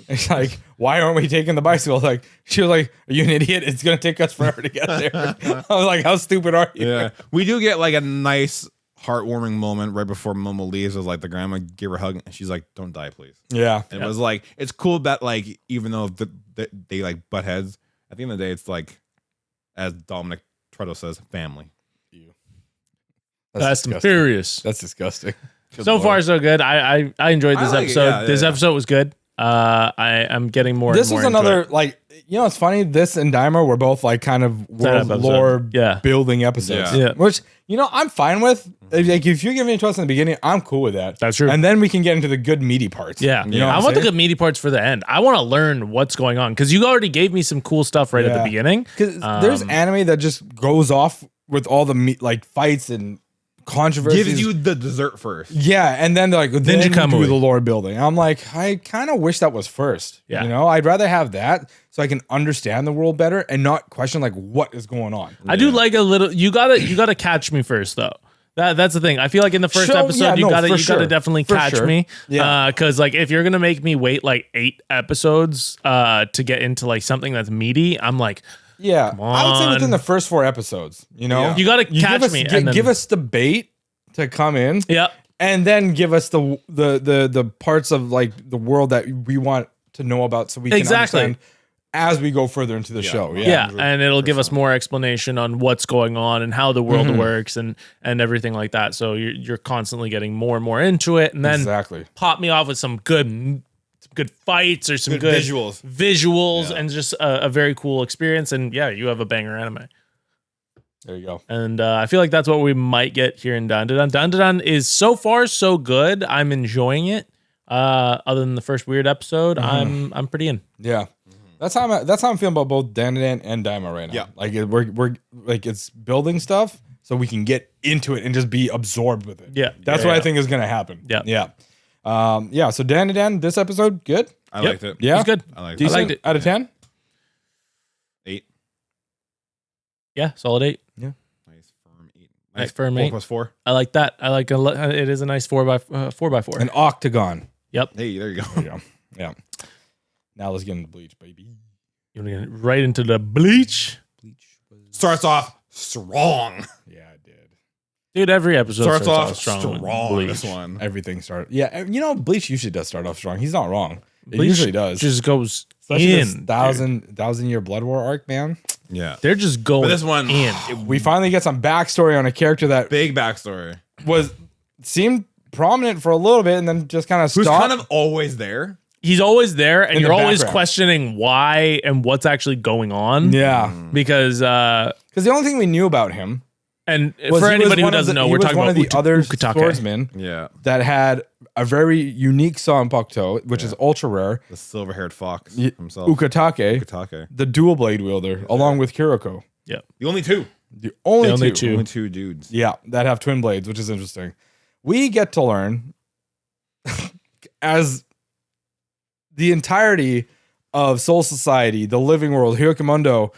It's like, why aren't we taking the bicycle? Like, she was like, are you an idiot? It's gonna take us forever to get there. I was like, how stupid are you? Yeah, we do get like a nice heartwarming moment right before Momo leaves. It was like the grandma gave her a hug and she's like, "Don't die, please." Yeah. And it was like, it's cool that like even though they like butt heads, at the end of the day, it's like, as Dominic Toretto says, family. Fast and disgusting. Furious. That's disgusting. So far, so good. I enjoyed this I like it, episode. yeah, This yeah. episode was good. I'm getting more. This and was more into another it. like, you know, it's funny. This and Daima were both like kind of world episode. lore Yeah. building episodes. Yeah. Yeah. Which, you know, I'm fine with. Like, if you're giving it to us in the beginning, I'm cool with that. That's true. And then we can get into the good meaty parts. Yeah, You know what I I'm want the saying? good meaty parts for the end. I want to learn what's going on because you already gave me some cool stuff right at the Yeah. beginning. Because there's anime that just goes off with all the like fights and controversies. Gives you the dessert first. Yeah, and then they're like, then you Kamui. do the lore building. I'm like, I kind of wish that was first. Yeah. You know, I'd rather have that so I can understand the world better and not question like what is going on. I do like a little. You gotta catch me first though. That's the thing. I feel like in the first episode, you gotta definitely catch me. Yeah. Because like if you're gonna make me wait like 8 episodes to get into like something that's meaty, I'm like, Yeah, come I would say within on. the first 4 episodes. You know, Yeah. You gotta catch give us, me. gi- and then, give us the bait to come in. Yeah. And then give us the parts of like the world that we want to know about, so we can Exactly. understand as we go further into the show. Yeah, and it'll give us more explanation on what's going on and how the world Mm-hmm. works and everything like that. So you're constantly getting more and more into it, and then Exactly. pop me off with some good fights or some Good good visuals. and just a very cool experience. And yeah, you have a banger anime. There you go. And I feel like that's what we might get here in Dandadan. Dandadan is so far so good. I'm enjoying it. Other than the first weird episode, I'm pretty in. Yeah. That's how I'm feeling about both Dandadan and Daima right now. Yeah. Like we're like it's building stuff so we can get into it and just be absorbed with it. Yeah. That's Yeah, what I yeah. think is gonna happen. Yeah. Yeah. So Dandadan, this episode, good. I Yep. liked it. Yeah. It's good. I liked Decent it. liked it. out of 10. 8. Yeah, solid 8. Nice firm 8. Nice firm 4 8. plus 4. I like that. I like it is a nice 4x4. An octagon. Yep. Hey, there you go. There you go. Yeah. Now let's get into Bleach, baby. You want to get right into the Bleach? Starts off strong. Yeah, I did. Dude, every episode Starts off strong. with strong. Bleach. This one. Everything started. Yeah, you know, Bleach usually does start off strong. He's not wrong. It Bleach usually does. Just goes Especially this in. thousand year Blood War arc, man. Yeah. They're just going But this one, in. We finally get some backstory on a character that big backstory. seemed prominent for a little bit and then just kind of Who's stopped. kind of always there. He's always there, and In the you're always background. questioning why and what's actually going on. Yeah, Because because the only thing we knew about him and was for he was anybody who one of doesn't the- know, he we're was talking one about of the other Ukitake. swordsmen Yeah. that had a very unique Sanpokto, which is ultra rare. The silver-haired fox Y- himself. Ukitake, Ukitake. the dual blade wielder, along with Kiriko. Yeah. The only two. The only, only two. two. Only 2 dudes. Yeah, that have twin blades, which is interesting. We get to learn as the entirety of Soul Society, the living world, Hyokumondo,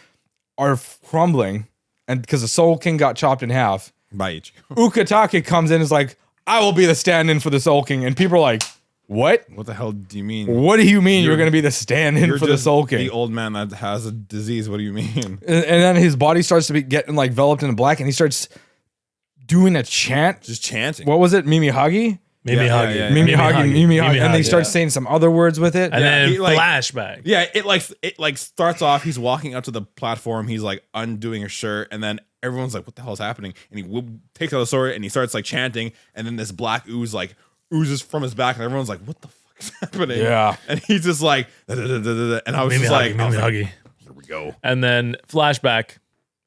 are crumbling, and because the Soul King got chopped in half, By each. Ukitake comes in and is like, I will be the stand-in for the Soul King. And people are like, what? What the hell do you mean? What do you mean you're You're- going to be the stand-in You're for the just Soul King? The old man that has a disease. What do you mean? And then his body starts to be getting like enveloped in black, and he starts doing a chant. Just chanting. What was it? Mimi Hagi? Mimi Yeah, Hagi. yeah, yeah. Mimi Hagi, Mimi Hagi. And then he Hagi. starts saying some other words with it. And then he, like- flashback. Yeah, it like starts off. He's walking up to the platform. He's like undoing his shirt, and then everyone's like, "What the hell is happening?" And he takes out a sword and he starts like chanting, and then this black ooze like oozes from his back, and everyone's like, "What the fuck is happening?" Yeah. and he's just like, "Da, da, da, da, da, da." And I was Mimi just Hagi. like, I was Mimi like, Hagi. "Here we go." And then flashback.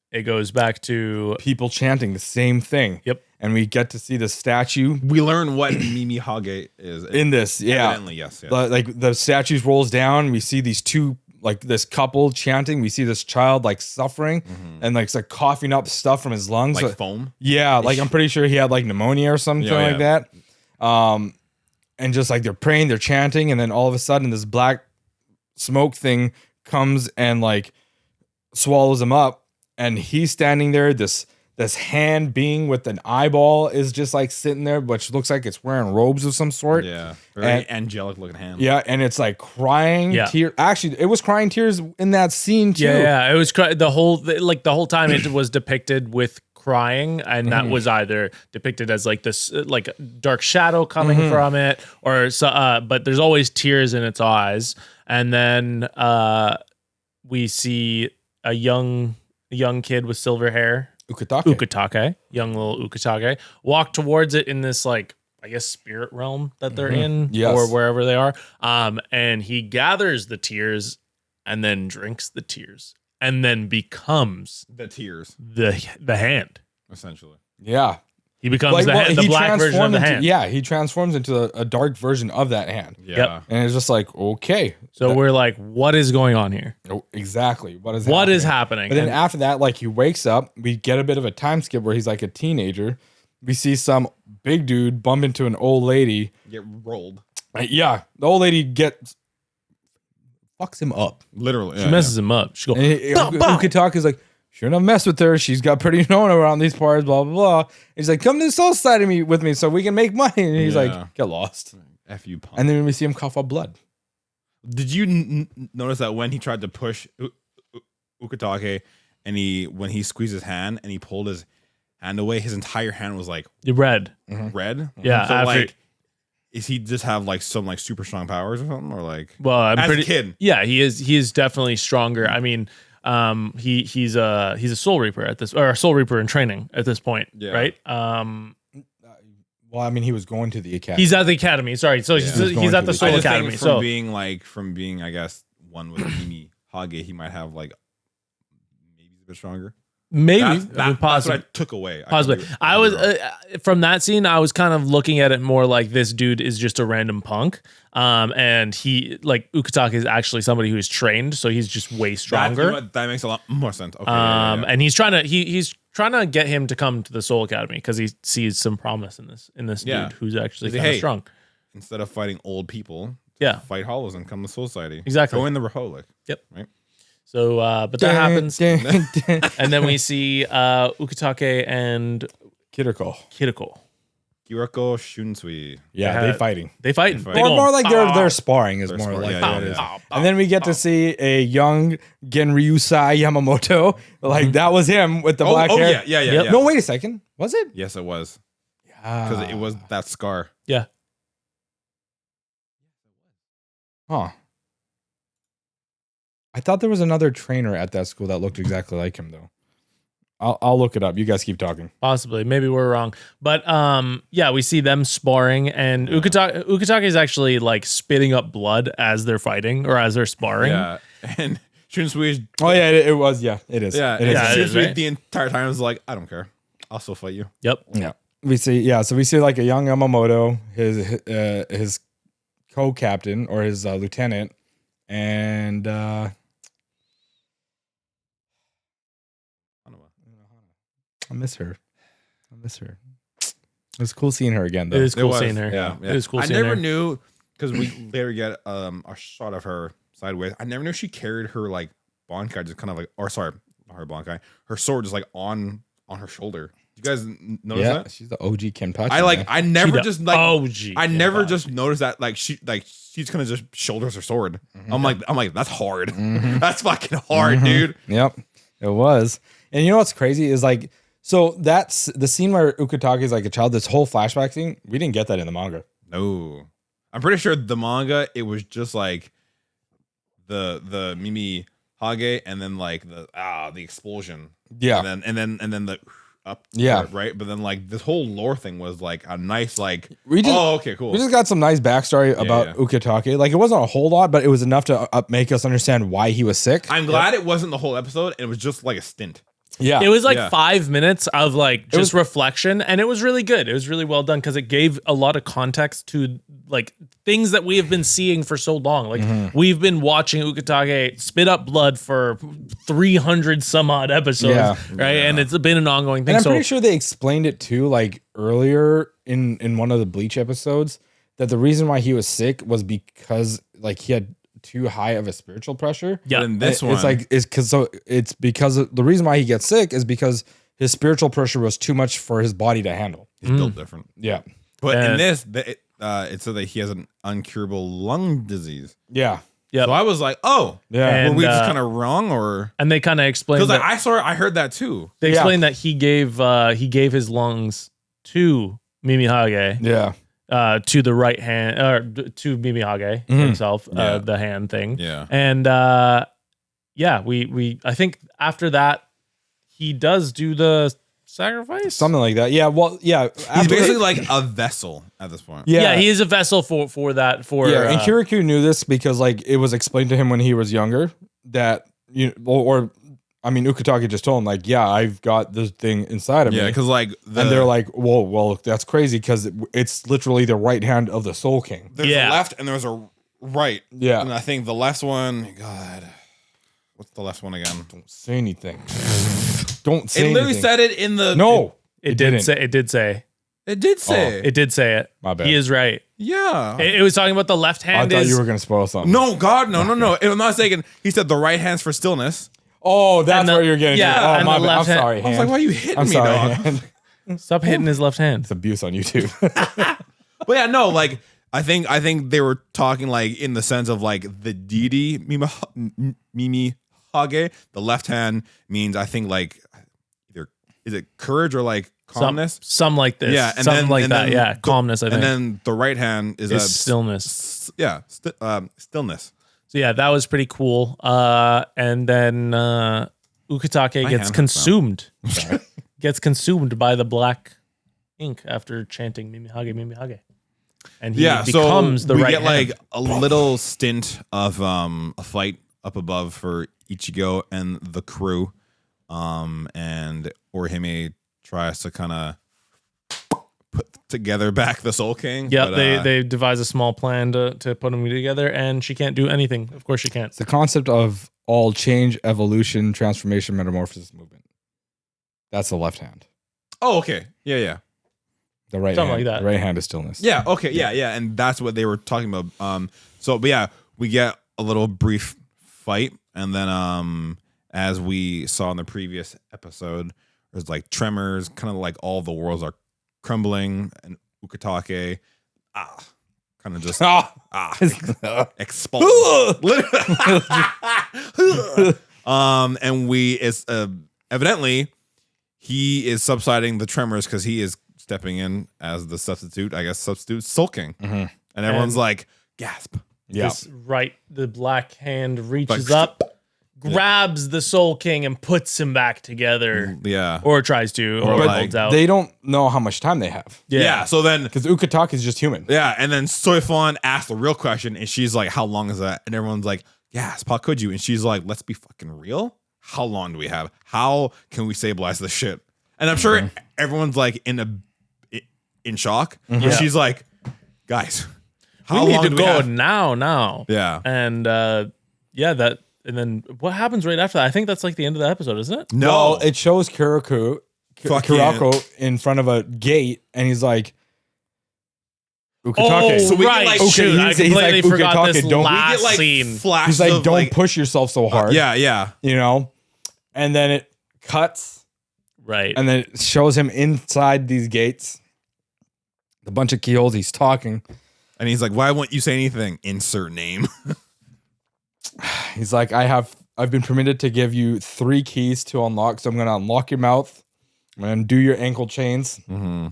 It goes back to People chanting the same thing. Yep. And we get to see the statue We learn what Mimi Hage is in this. Yeah. Evidently, yes. Yeah. Like the statue rolls down. We see these two, like this couple chanting. We see this child like suffering and like it's like coughing up stuff from his lungs. like foam. Yeah, like I'm pretty sure he had like pneumonia or something Yeah, like that. And just like they're praying, they're chanting, and then all of a sudden this black smoke thing comes and like swallows him up, and he's standing there. This hand being with an eyeball is just like sitting there, which looks like it's wearing robes of some sort. Yeah. Very And- angelic looking hand. Yeah, and it's like crying Yeah. tears. Actually, it was crying tears in that scene too. yeah. It was the whole time it was depicted with crying, and that was either depicted as like this like dark shadow coming from it, or so. But there's always tears in its eyes, and then we see a young kid with silver hair. Ukitake, young little Ukitake, walk towards it in this like I guess spirit realm that they're in, Yes. or wherever they are. And he gathers the tears and then drinks the tears and then becomes The tears, the hand. essentially. Yeah. He becomes the he black version of transformed the into- hand. Yeah, he transforms into a dark version of that hand. Yeah. Yep. And it's just like, okay. So we're like, what is going on here? Oh, exactly. What is What happening? is happening? But then And- after that, like he wakes up, we get a bit of a time skip where he's like a teenager, we see some big dude bump into an old lady. Get rolled. Yeah, the old lady fucks him up. Literally. She messes him up. She goes, Ukitaka's like, shouldn't have messed with her. She's got pretty known around these parts, blah, blah, blah. He's like, come to the soul side of me with me so we can make money. And he's like, get lost. F you, punk. And then we see him cough up blood. Did you notice that when he tried to push Ukitake and when he squeezed his hand and he pulled his hand away, his entire hand was like red. Red? Yeah. So After, like, is he just have like some like super strong powers or something? Or like, well, I'm as pretty a kid. Yeah, he is definitely stronger. I mean, he's a soul reaper at this, or a soul reaper in training at this point, right? Well, I mean, he was going to the academy. He's at the academy. Sorry, so he's at the soul academy. From being I guess one with Mimi Hage, he might have like maybe a bit stronger. Maybe that's what I took away. Possibly. I was from that scene. I was kind of looking at it more like this dude is just a random punk, and he like Ukitake is actually somebody who is trained, so he's just way stronger. That makes a lot more sense. Okay, and he's trying to get him to come to the Soul Academy because he sees some promise in this dude who's actually kind of strong. Instead of fighting old people, fight hollows and come to Soul Society. Exactly. Go in the Republic. Yep. Right. So, but that happens, and then we see Ukitake and Kiriko. Kiriko Shunsui. Yeah, they fighting. They fighting. More like they're sparring is more like that is. And then we get to see a young Genryusai Yamamoto. Like that was him with the black hair. Yeah. No, wait a second. Was it? Yes, it was. Yeah. Because it was that scar. Yeah. Huh. I thought there was another trainer at that school that looked exactly like him, though. I'll look it up. You guys keep talking. Possibly. Maybe we're wrong. But yeah, we see them sparring, and Ukitake is actually like spitting up blood as they're fighting or as they're sparring. Yeah. And Shunsui is... Oh, yeah, it was. Yeah, it is. Yeah, it is. Shunsui right? The entire time was like, I don't care. I'll still fight you. Yep. Yeah. So we see like a young Yamamoto, his co-captain or his lieutenant, and... I miss her. It was cool seeing her again, though. It is cool seeing her. Yeah. It is cool seeing her. I never knew, because we later get a shot of her sideways. I never knew she carried her like bankai just kind of like, or sorry, not her bankai, her sword just like on her shoulder. You guys notice that? She's the OG Kenpachi. I never just like OG. I never just noticed that she's kind of just shoulders her sword. Mm-hmm. I'm like that's hard. Mm-hmm. That's fucking hard, dude. Yep, it was. And you know what's crazy is like. So that's the scene where Ukitake is like a child. This whole flashback scene, we didn't get that in the manga. No, I'm pretty sure the manga it was just like the Mimi Hage and then like the explosion. Yeah, and then the up. Yeah, right. But then like this whole lore thing was like a nice like. Okay, cool. We just got some nice backstory about Ukitake. Like it wasn't a whole lot, but it was enough to make us understand why he was sick. I'm glad it wasn't the whole episode. It was just like a stint. Yeah, it was like 5 minutes of like just reflection, and it was really good. It was really well done because it gave a lot of context to like things that we have been seeing for so long. Like we've been watching Ukitake spit up blood for 300 some odd episodes, right? Yeah. And it's been an ongoing thing. And I'm pretty sure they explained it too, like earlier in one of the Bleach episodes, that the reason why he was sick was because like he had too high of a spiritual pressure. Yeah, and this one it's because the reason why he gets sick is because his spiritual pressure was too much for his body to handle. He's built different. Yeah, but in this, it said that he has an incurable lung disease. Yeah, yeah. So I was like, oh, yeah. Were we just kind of wrong, or? And they kind of explained because I heard that too. They explained that he gave his lungs to Mimi Hage. Yeah. To the right hand, or to Mimi Hage himself, the hand thing. Yeah. And we I think after that he does do the sacrifice, something like that. Yeah. Well, yeah. He's basically like a vessel at this point. Yeah, he is a vessel for that. And Kirikou knew this because like it was explained to him when he was younger that Ukitake just told him like, yeah, I've got this thing inside of me. Yeah, because like and they're like, well, that's crazy because it's literally the right hand of the Soul King. There's a left and there's a right. Yeah, and I think the left one, God, what's the left one again? Don't say anything. Don't say. It literally said it in the. No, it did say. It did say. It did say it. My bad. He is right. Yeah. It was talking about the left I hand. thought you were gonna spoil something. No, God, no. I'm not mistaken. He said the right hand's for stillness. Oh, that's And the- where you're getting. yeah, to. Oh, and my the bad. I'm left hand- sorry, I was hand. like, why are you hitting I'm me, sorry, dog? hand. Stop hitting his left hand. It's abuse on YouTube. But yeah, no, like I think they were talking like in the sense of like the deity Mimi Hage. The left hand means I think like either is it courage or like calmness? Some like this. Yeah, and something then- like and that. then Yeah, the- calmness. I think. And then the right hand is Stillness. Stillness. So yeah, that was pretty cool. And then Ukitake My gets hand consumed. Gets consumed by the black ink after chanting Mimihage, Mimihage. And he becomes so the we right get hand. like a little stint of a fight up above for Ichigo and the crew. And Orihime tries to kind of put together back the Soul King. Yeah, but, they devise a small plan to put them together, and she can't do anything. Of course she can't. It's the concept of all change, evolution, transformation, metamorphosis, movement. That's the left hand. Oh, okay. Yeah. The right Something hand. like that. The right hand is stillness. Yeah, okay, yeah, and that's what they were talking about. So but yeah, we get a little brief fight, and then as we saw in the previous episode, there's like tremors, kind of like all the worlds are crumbling, and Ukitake kind of just explode. And it's evidently he is subsiding the tremors because he is stepping in as the substitute, I guess, Soul King. And everyone's like, gasp. Yeah. The black hand reaches Like- up, grabs the Soul King, and puts him back together. Yeah. Or tries to, or like, holds out. They don't know how much time they have. Yeah. So then, Because Ukitake is just human. yeah. And then Soifon asked the real question, and she's like, how long is that? And everyone's like, gasp, how could you? And she's like, let's be fucking real. How long do we have? How can we stabilize this shit? And I'm sure everyone's like in shock. And she's like, guys, how we need long to do go we have? now. Yeah. And and then what happens right after that? I think that's like the end of the episode, isn't it? No. Well, it shows Kurako in front of a gate, and he's like, Ukitake. So we get, right. like, Shoot, I he's like, completely forgot Ukitake, this don't- we get, last like scene. flashes He's like, of, don't push yourself so hard. Yeah. You know? And then it cuts, Right. and then it shows him inside these gates. A bunch of keyholes. He's talking. And he's like, why won't you say anything? Insert name. He's like, I've been permitted to give you 3 keys to unlock. So I'm going to unlock your mouth. I'm going to do your ankle chains Mm-hmm.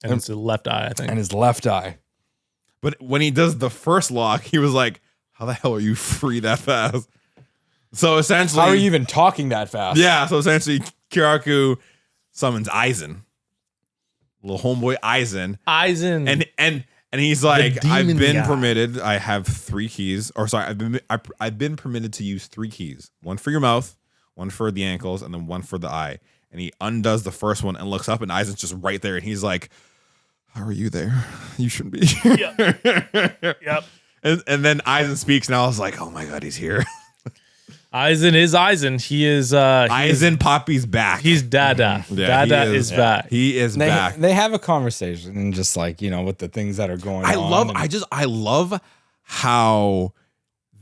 and it's the left eye, I think. and his left eye. But when he does the first lock, he was like, how the hell are you free that fast? So essentially, How are you even talking that fast? yeah. So essentially, Kiraku summons Aizen, little homeboy Aizen, and he's like, I've demon been guy. permitted. I have 3 keys, or sorry, I've been permitted to use 3 keys. One for your mouth, one for the ankles, and then one for the eye. And he undoes the first one and looks up, and Aizen's just right there, and he's like, how are you there? You shouldn't be here. Yep. And then Aizen speaks, and I was like, oh my god, he's here. Aizen is Aizen. He is Aizen Poppy's back. He's Dada. Yeah, Dada he is back. He is back. They have a conversation and just like, you know, with the things that are going I on. love and- I love how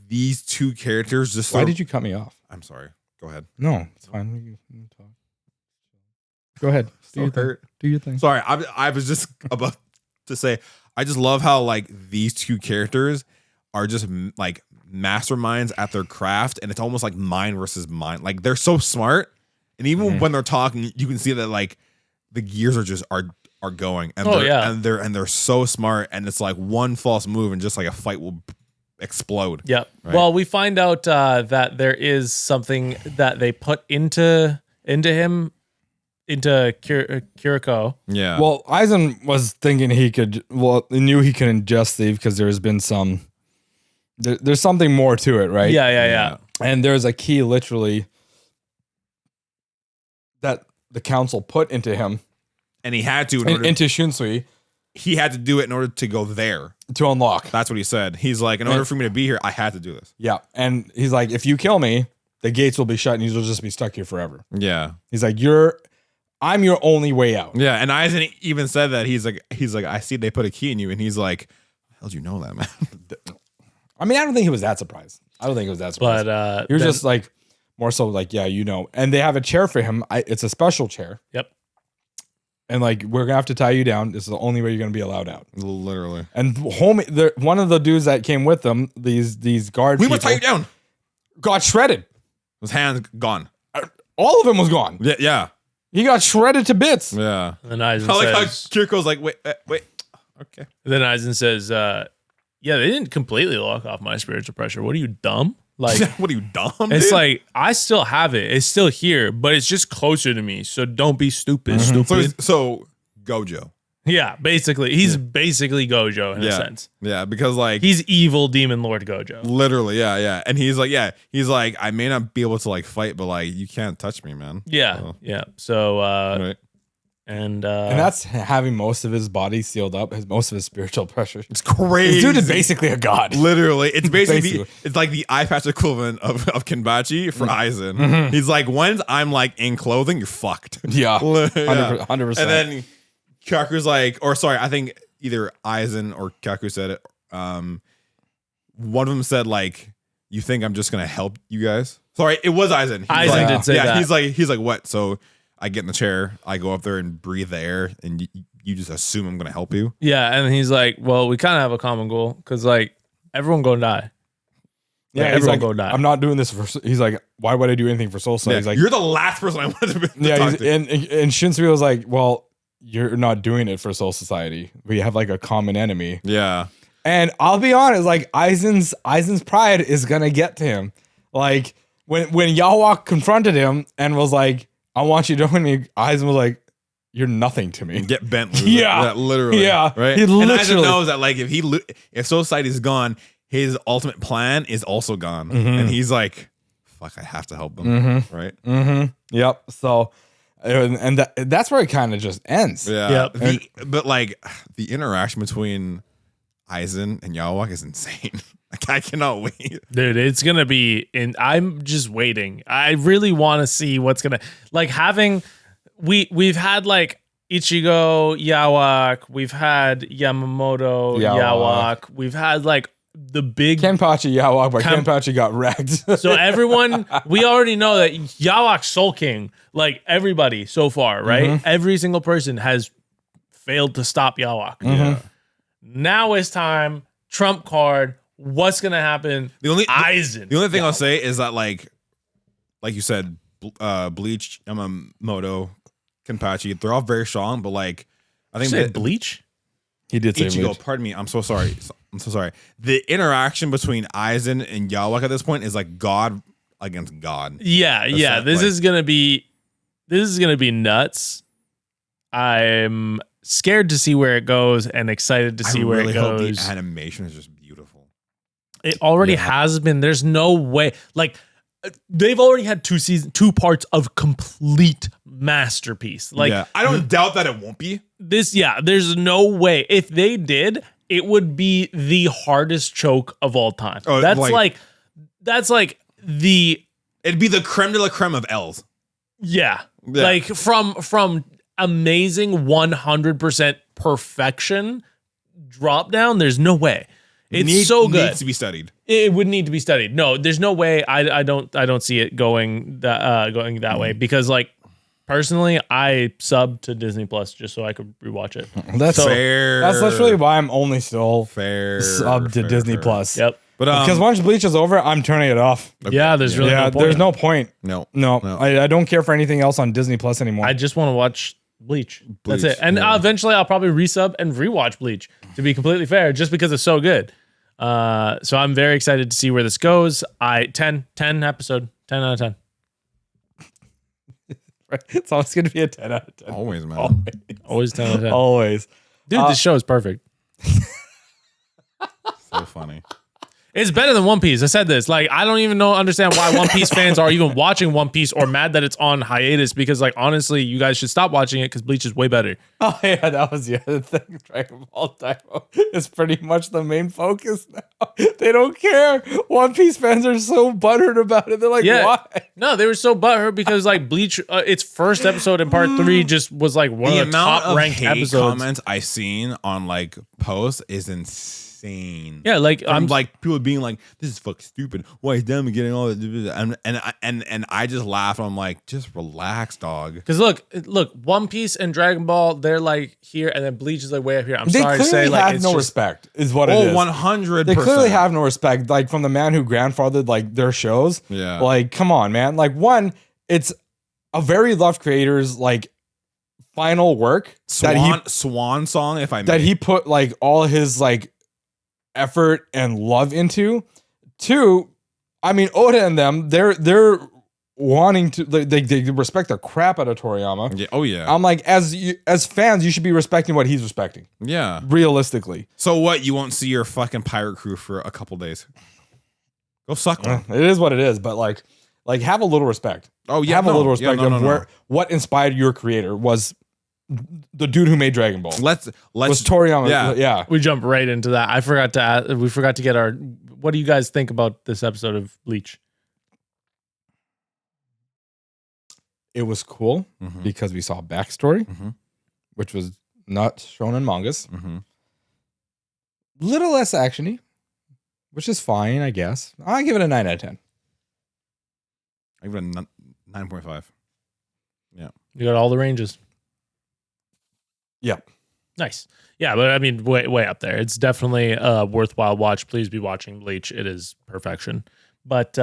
these two characters just Why did you cut me off? I'm sorry. Go ahead. No, it's fine. You can talk. Go ahead. So hurt. Do your thing. Sorry, I was just about to say I just love how like these two characters are just like masterminds at their craft, and it's almost like mind versus mind. Like they're so smart, and even when they're talking, you can see that like the gears are just are going, and they're so smart, and it's like one false move, and just like a fight will explode. Yep. Right. Well, we find out that there is something that they put into him, into Kiriko. Yeah. Well, Aizen was thinking he knew he could ingest these because there's been some. There's something more to it, right? Yeah. And there's a key literally that the council put into him, and he had to into Shunsui, he had to do it in order to go there. to unlock. That's what he said. He's like, in order for me to be here, I had to do this. Yeah. And he's like, if you kill me, the gates will be shut and you'll just be stuck here forever. Yeah. He's like, I'm your only way out. Yeah, and Aizen even said that he's like, I see they put a key in you, and he's like, how'd you know that, man? I mean, I don't think he was that surprised. But he was just like more so like, yeah, you know. And they have a chair for him. It's a special chair. Yep. And like, we're gonna have to tie you down. This is the only way you're gonna be allowed out. Literally. And one of the dudes that came with them, these guard, we must tie you down. Got shredded. His hands gone. All of him was gone. Yeah. He got shredded to bits. Yeah. And then Aizen I like how says, Kiriko's like, wait. Okay. then Aizen says, yeah, they didn't completely lock off my spiritual pressure. What are you, dumb? Like, what are you, dumb? It's dude? like, I still have it. It's still here, but it's just closer to me. So don't be stupid, stupid. So Gojo. Yeah, basically. He's basically Gojo in a sense. Yeah, because like he's evil demon lord Gojo. Literally, yeah. And he's like, I may not be able to like fight, but like you can't touch me, man. Yeah. Yeah. So right. And that's having most of his body sealed up, most of his spiritual pressure. It's crazy. This dude is basically a god. Literally. It's basically it's like the eye patch equivalent of Kenpachi for Aizen. Mm-hmm. He's like, once I'm like in clothing, you're fucked. Yeah. 100%. And then Kaku's like, or sorry, I think either Aizen or Kaku said it. One of them said like, you think I'm just gonna help you guys? Sorry, it was Aizen. Aizen did say that. He's like, what? So I get in the chair, I go up there and breathe the air, and you just assume I'm gonna help you. Yeah, and he's like, well, we kind of have a common goal because like everyone gonna die. Yeah, like, everyone like, go die. I'm not doing this for. He's like, why would I do anything for Soul Side? Yeah, he's like, you're the last person I wanted to talk to. And Shinsuke was like, well, you're not doing it for Soul Society. We have like a common enemy. Yeah. And I'll be honest, like Aizen's pride is gonna get to him. Like when Yawak confronted him and was like, I want you to join me, Aizen was like, you're nothing to me. Get bent loose. Yeah. Literally. Yeah. Right. He And literally Aizen knows that like if Soul Society's gone, his ultimate plan is also gone. Mm-hmm. And he's like, fuck, I have to help them. Mm-hmm. Right. Mm-hmm. Yep. So and that's where it kind of just ends. Yeah. Yep. But like the interaction between Aizen and Yawak is insane. Like, I cannot wait. Dude, it's gonna be I'm just waiting. I really want to see what's gonna like having we've had like Ichigo, Yawak, we've had Yamamoto, Yawak, we've had like the big Kenpachi Yawak, but Kenpachi got wrecked. So everyone, we already know that Yawak's Soul King, like everybody so far, right? Mm-hmm. Every single person has failed to stop Yawak. Mm-hmm. Yeah. Now it's time. Trump card. What's gonna happen? Aizen. The only thing I'll say is that like you said, Bleach, Yamamoto, Kenpachi, they're all very strong, but like I think that Bleach. He did say Ichigo, Bleach. pardon me, I'm so sorry. The interaction between Aizen and Yawak at this point is like God against God. Yeah, yeah. This is gonna be nuts. I'm scared to see where it goes and excited to see where it goes. Hope the animation is just beautiful. It already has been. There's no way. Like they've already had 2 parts of complete masterpiece. Like I don't doubt that it won't be. There's no way. If they did, it would be the hardest choke of all time. Oh, that's like it'd be the creme de la creme of L's. Yeah. Like from amazing 100% perfection drop down, there's no way. It's so good. Needs to be studied. It would need to be studied. No, there's no way. I don't see it going that way because like personally, I sub to Disney Plus just so I could rewatch it. That's fair. That's literally why I'm only still sub to Disney Plus. Yep. But because once Bleach is over, I'm turning it off. Yeah, there's really no point. There's no point. No. I don't care for anything else on Disney Plus anymore. I just want to watch Bleach. That's it. And eventually I'll probably resub and rewatch Bleach, to be completely fair, just because it's so good. So I'm very excited to see where this goes. 10 episode, 10 out of 10. Right. It's always going to be a 10 out of 10. Always, man. Always 10 out of 10. Always. Dude, this show is perfect. So funny. It's better than One Piece. I said this. Like, I don't even understand why One Piece fans are even watching One Piece or mad that it's on hiatus because, like, honestly, you guys should stop watching it because Bleach is way better. Oh, yeah, that was the other thing. Dragonball Daima is pretty much the main focus now. They don't care. One Piece fans are so buttered about it. They're like, Yeah. why? No, they were so butthurt because like Bleach, its first episode in part 3 just was like one The of the amount top of ranked hate episodes. comments I've seen on like posts is insane. Yeah, like I'm I'm like people being like, "This is fucking stupid. Why is them getting all that?" And I just laugh. I'm like, just relax, dog. because look, One Piece and Dragon Ball, they're like here, and then Bleach is like way up here. I'm They sorry to clearly say, like have it's no just, respect, is what it Oh, is. 100%. They clearly have no respect, like from the man who grandfathered like their shows. Yeah. Like, come on, man. Like, one, it's a very loved creator's like final work Swan song, if I may. that he put like all his like effort and love into. Two, I mean, Oda and them, they're wanting to they respect the crap out of Toriyama. Yeah. Oh yeah. I'm like, as fans, you should be respecting what he's respecting. Yeah. Realistically. So what? You won't see your fucking pirate crew for a couple days. Go suck one. It is what it is, but like have a little respect. Oh yeah. Have a little respect no, of no. what inspired your creator was the dude who made Dragon Ball. Let's Was Toriyama. Yeah. Yeah. we jump right into that. I forgot to ask, we forgot to get our. What do you guys think about this episode of Bleach? It was cool Mhm. because we saw backstory, Mhm. which was not shown in mangas. Mhm. Little less actiony, which is fine, I guess. I give it a 9 out of 10. I give it a 9.5. You got all the ranges. Yeah. Nice. Yeah, but I mean, way up there. It's definitely a worthwhile watch. Please be watching Bleach. It is perfection. But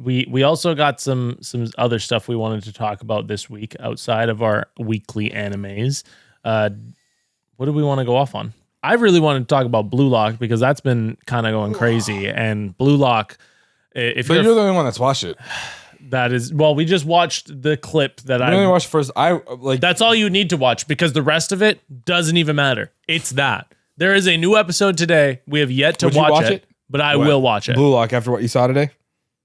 we also got some other stuff we wanted to talk about this week outside of our weekly animes. What do we want to go off on? I really wanted to talk about Blue Lock because that's been kind of going crazy. And Blue Lock, if But you're, you're the only one that's watched it. that is, well, we just watched the clip that I only I. watched first. I like That's all you need to watch because the rest of it doesn't even matter. It's that. There is a new episode today. We have yet to Would you watch watch it, it? but I What? will watch it. Blue Lock after what you saw today.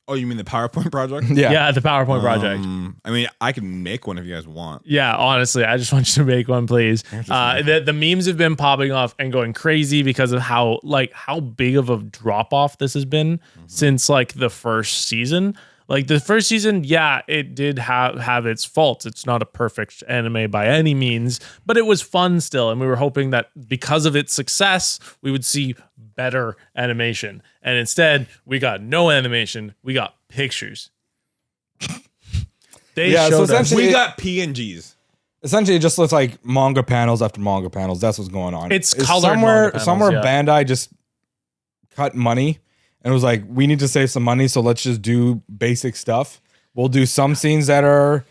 Oh, you mean the PowerPoint project? Yeah. Yeah, the PowerPoint project. I mean, I can make one if you guys want. Yeah, honestly, I just want you to make one, please. The memes have been popping off and going crazy because of how big of a drop off this has been since like the first season. Like the first season, yeah, it did have its faults. It's not a perfect anime by any means, but it was fun still, and we were hoping that because of its success, we would see better animation. And instead, we got no animation. We got pictures. They Yeah, so showed us. essentially- We got PNGs. Essentially, it just looks like manga panels after manga panels. That's what's going on. It's colored manga panels, somewhere yeah. Bandai just cut money and was like, we need to save some money, so let's just do basic stuff. We'll do some scenes that are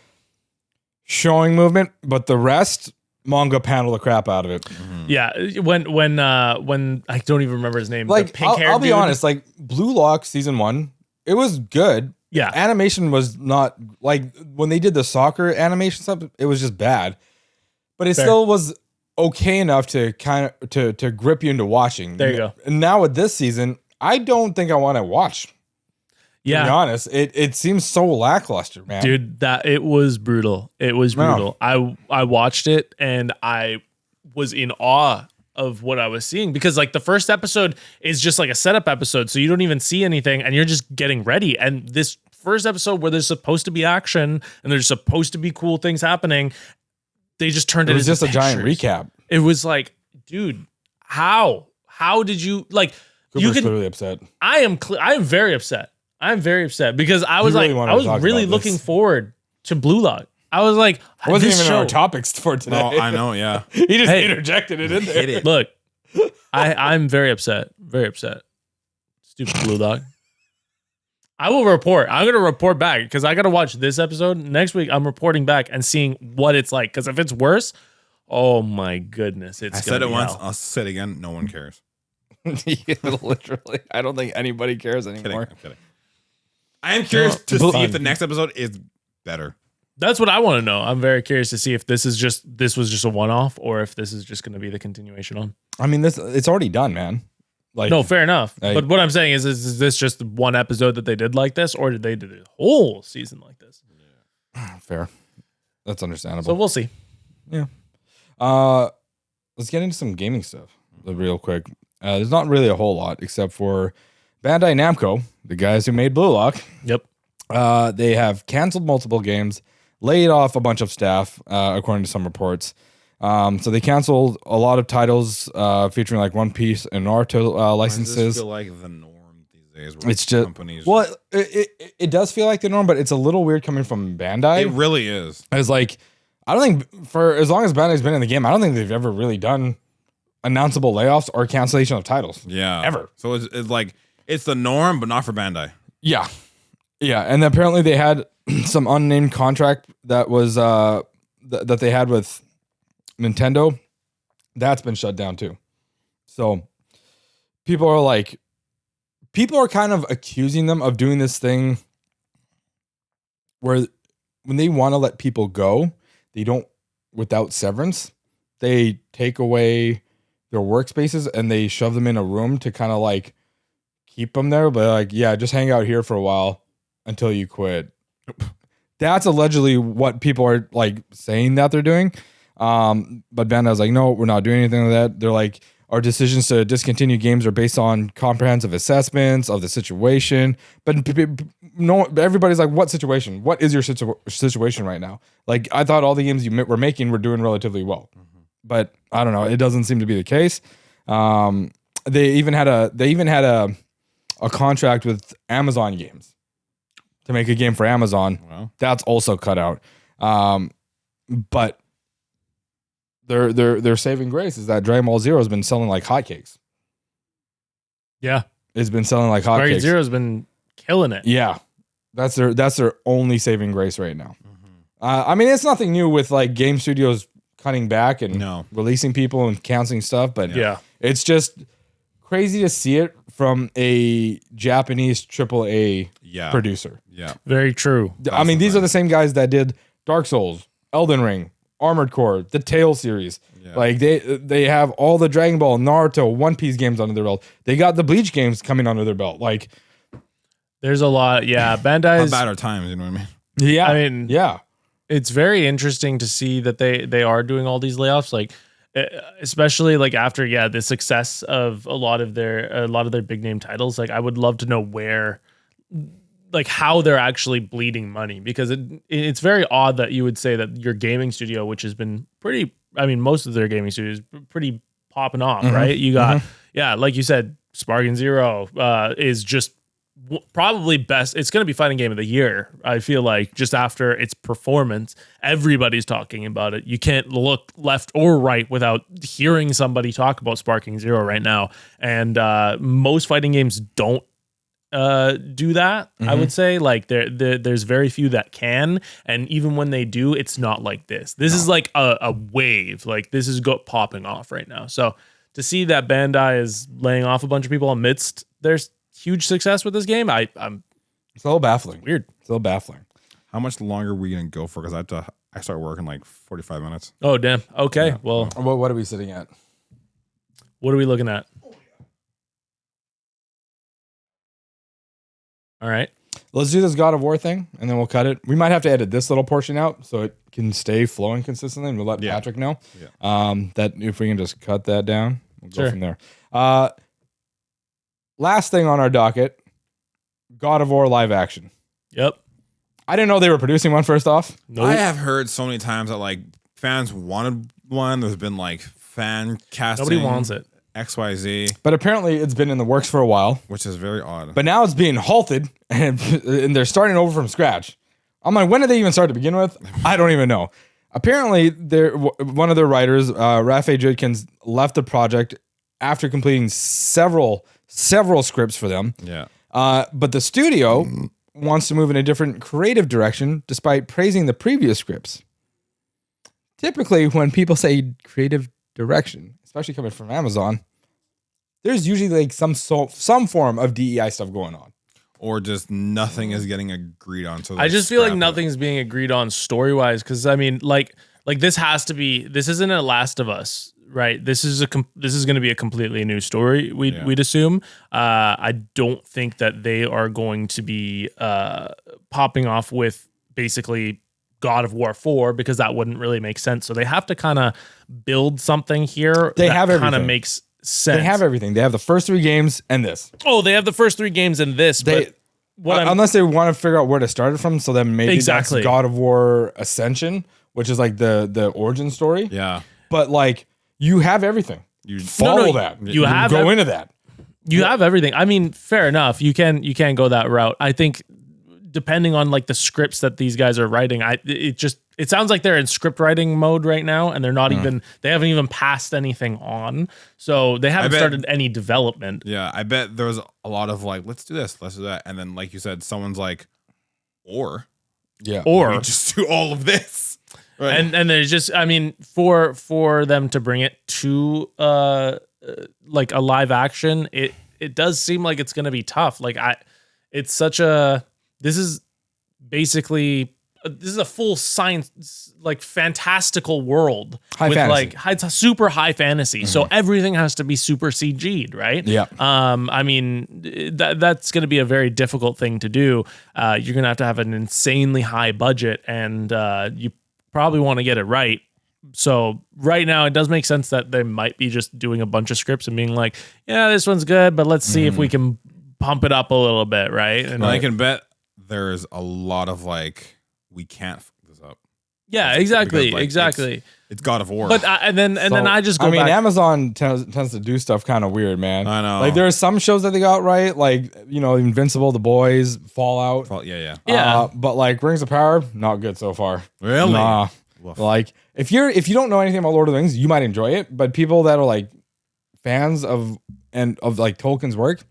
showing movement, but the rest manga panel the crap out of it. Yeah, when I don't even remember his name. the Like, pink hair I'll be dude. honest, like Blue Lock season 1, it was good. Yeah, Animation was not like when they did the soccer animation stuff, it was just bad. But it Fair. still was okay enough to kind of to grip you into watching. There you go. And now with this season, I don't think I want to watch. To be yeah, honest, it seems so lackluster, man. dude, that it was brutal. It was No. brutal. I watched it and I was in awe of what I was seeing because like the first episode is just like a setup episode, so you don't even see anything and you're just getting ready. And this first episode where there's supposed to be action and there's supposed to be cool things happening, they just turned It it was into just a giant pictures. recap. It was like, dude, how did you like? You Cooper's can. clearly upset. I am very upset. I'm very upset because I was really like, wanted I to was talk really about looking this. forward to Blue Lock. I was like, It wasn't this even show. our topics for today. No, I know, yeah. He just Hey. interjected it in there. Hit it. Look, I'm very upset. Very upset. Stupid Blue Lock. I will report. I'm gonna report back because I gotta watch this episode next week. I'm reporting back and seeing what it's like. Because if it's worse, oh my goodness, it's. I gonna said it be once. hell. I'll say it again. No one cares. Yeah, literally, I don't think anybody cares Kidding. anymore. I'm kidding. I am curious to Blue- see if the next episode is better. That's what I want to know. I'm very curious to see if this was just a one-off or if this is just going to be the continuation on. I mean, it's already done, man. Like, No, fair enough. I- But what I'm saying is this just one episode that they did like this, or did they do the whole season like this? fair. That's understandable. So we'll see. Let's get into some gaming stuff real quick. There's not really a whole lot except for Bandai Namco, the guys who made Blue Lock. Yep. They have canceled multiple games, laid off a bunch of staff, according to some reports. So they canceled a lot of titles featuring like One Piece and Naruto licenses. Does this feel like the norm these days? Where It's just companies. well, it does feel like the norm, but it's a little weird coming from Bandai. It really is. It's like I don't think for as long as Bandai's been in the game, I don't think they've ever really done announceable layoffs or cancellation of titles. Yeah. Ever. So it's like it's the norm, but not for Bandai. Yeah, yeah, and apparently they had some unnamed contract that was that they had with Nintendo. That's been shut down too. So people are kind of accusing them of doing this thing where when they want to let people go, they don't without severance. They take away their workspaces and they shove them in a room to kind of like keep them there, but like, yeah, just hang out here for a while until you quit. That's allegedly what people are like saying that they're doing. But Bandai's like, no, we're not doing anything like that. They're like, our decisions to discontinue games are based on comprehensive assessments of the situation. But no, everybody's like, what situation? What is your situation right now? Like, I thought all the games you were making were doing relatively well, but I don't know. It doesn't seem to be the case. They even had a contract with Amazon Games to make a game for Amazon. Wow. That's also cut out. But their saving grace is that Dragon Ball Zero has been selling like hotcakes. Yeah. It's been selling like Dragon hotcakes. Zero's been killing it. Yeah. That's their only saving grace right now. I mean, it's nothing new with like game studios cutting back and releasing people and canceling stuff, but Yeah. it's just crazy to see it from a Japanese AAA producer. Yeah. Very true. I mean, these are the same guys that did Dark Souls, Elden Ring, Armored Core, the Tale series. Yeah. Like they have all the Dragon Ball, Naruto, One Piece games under their belt. They got the Bleach games coming under their belt. Like, there's a lot. Yeah. Bandai's. How bad are times? You know what I mean? yeah, I mean, yeah. It's very interesting to see that they are doing all these layoffs, like especially like after the success of a lot of their big name titles. Like, I would love to know where, like, how they're actually bleeding money, because it's very odd that you would say that your gaming studio, which has been pretty, I mean, most of their gaming studios pretty popping off, right? You got like you said, Sparking Zero is just probably best. It's going to be fighting game of the year. I feel like just after its performance, everybody's talking about it. You can't look left or right without hearing somebody talk about Sparking Zero right now. And most fighting games don't do that. I would say like there's very few that can, and even when they do, it's not like this. This is like a wave. Like, this is popping off right now. So to see that Bandai is laying off a bunch of people amidst there's huge success with this game, I'm It's a little baffling. Weird. It's a little baffling. How much longer are we gonna go for? Because I start working like 45 minutes. Oh, damn. Okay. Yeah. Well, What are we sitting at? what are we looking at? All right. Let's do this God of War thing, and then we'll cut it. We might have to edit this little portion out so it can stay flowing consistently, and we'll let Patrick know that if we can just cut that down, we'll go from there. Last thing on our docket, God of War live action. Yep. I didn't know they were producing one, first off. Nope. I have heard so many times that like fans wanted one. There's been like fan casting. Nobody wants it. XYZ, But apparently it's been in the works for a while. which is very odd. But now it's being halted, and they're starting over from scratch. I'm like, when did they even start to begin with? I don't even know. Apparently, one of their writers, Rafe Judkins, left the project after completing several scripts for them. Yeah. But the studio wants to move in a different creative direction, despite praising the previous scripts. Typically, when people say creative direction, especially coming from Amazon, there's usually like some form of DEI stuff going on. Or just nothing is getting agreed on. So I just feel like scrap it. nothing's being agreed on story wise, because I mean, like this has to be. This isn't a Last of Us, right? This is going to be a completely new story. We'd assume. I don't think that they are going to be popping off with basically God of War 4, because that wouldn't really make sense. So they have to kind of build something here. They that have kind of everything. makes sense. They have everything. They have the first 3 games and this. Oh, they have the first 3 games in this. But Unless they want to figure out where to start it from, so then maybe that's God of War Ascension, which is like the origin story. Yeah. But like you have everything. You follow that. You have go into that. You have everything. I mean, fair enough. You can go that route. I think depending on like the scripts that these guys are writing, it sounds like they're in script writing mode right now, and they're not they haven't even passed anything on. So they haven't started any development. Yeah, I bet there was a lot of like, let's do this, let's do that. And then like you said, someone's like, or we just do all of this. Right. And there's just, I mean, for them to bring it to like a live action, it does seem like it's gonna be tough. Like this is basically this is a full science, like fantastical world high fantasy. Like super high fantasy. So everything has to be super CG'd, right? Yeah. I mean, that's going to be a very difficult thing to do. You're going to have an insanely high budget, and you probably want to get it right. So right now, it does make sense that they might be just doing a bunch of scripts and being like, yeah, this one's good, but let's see if we can pump it up a little bit, right? And I can bet there's a lot of like, we can't fuck this up. Yeah, exactly, because, like, exactly. It's God of War. But and then I just go I mean, back. Amazon tends to do stuff kind of weird, man. I know. Like there are some shows that they got right, like Invincible, The Boys, Fallout. Yeah. But like Rings of Power, not good so far. Really? Nah. Woof. Like if you don't know anything about Lord of the Rings, you might enjoy it. But people that are like fans of like Tolkien's work,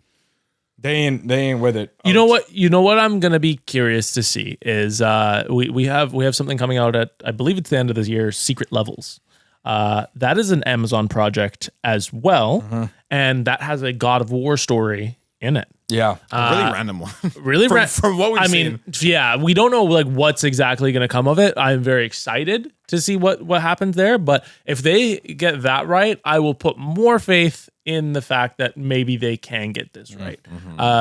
they ain't with it. You know what I'm gonna be curious to see is we have something coming out at, I believe it's the end of this year, Secret Levels. That is an Amazon project as well, and that has a God of War story in it. Yeah, a really random one. Really from what we've seen. Yeah, we don't know like what's exactly going to come of it. I'm very excited to see what happens there. But if they get that right, I will put more faith in the fact that maybe they can get this right.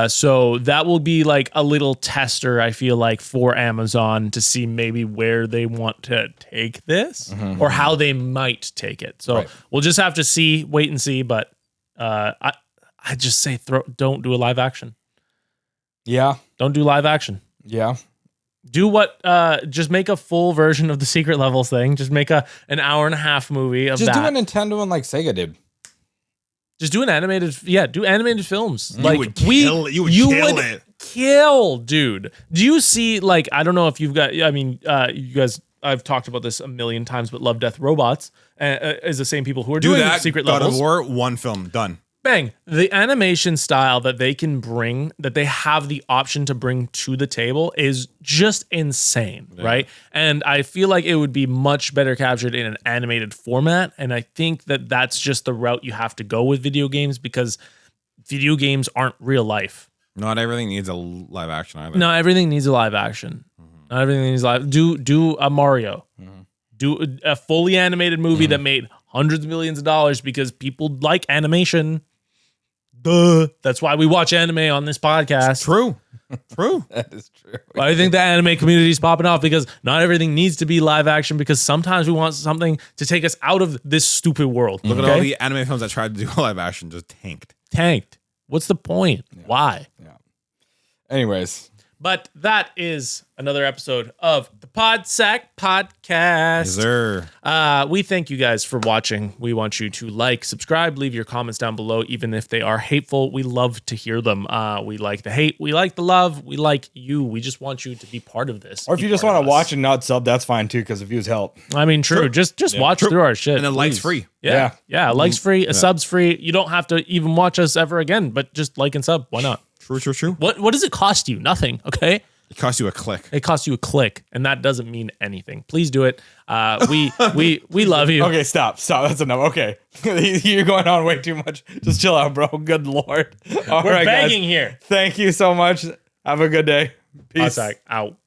So that will be like a little tester, I feel like, for Amazon to see maybe where they want to take this or how they might take it. So we'll just have to wait and see. But I just say don't do a live action. Yeah. Don't do live action. Yeah. Do what just make a full version of the Secret Levels thing. Just make an 1.5-hour movie of that. Just do what Nintendo and like Sega did. Just do an animated do animated films. You would kill it. Kill, dude. Do you see, like, I don't know if you've got, I mean, you guys, I've talked about this a million times, but Love, Death, Robots is the same people who are doing Secret Levels. God of War, one film, done. Bang. The animation style that they can bring, that they have the option to bring to the table is just insane, right? And I feel like it would be much better captured in an animated format. And I think that that's just the route you have to go with video games, because video games aren't real life. Not everything needs a live action either. No, everything needs a live action. Not everything needs live. Do a Mario. Do a fully animated movie that made hundreds of millions of dollars because people like animation. Duh. That's why we watch anime on this podcast. True. That is true. But I think the anime community is popping off because not everything needs to be live action, because sometimes we want something to take us out of this stupid world. Look at all the anime films that tried to do live action, just tanked. What's the point? Yeah. Why? Yeah. Anyways. But that is another episode of the PodSack Podcast. Yes, sir. We thank you guys for watching. We want you to like, subscribe, leave your comments down below, even if they are hateful. We love to hear them. We like the hate. We like the love. We like you. We just want you to be part of this. Or if you just want to watch and not sub, that's fine too, because the views help. I mean, true. Just watch through our shit. And a like's free. Yeah. Like's free. A sub's free. You don't have to even watch us ever again, but just like and sub. Why not? True. What does it cost you? Nothing. Okay. It costs you a click. It costs you a click, and that doesn't mean anything. Please do it. We love you. Okay, stop. That's enough. Okay, you're going on way too much. Just chill out, bro. Good Lord. All We're right, begging guys. here. Thank you so much. Have a good day. Peace. Out.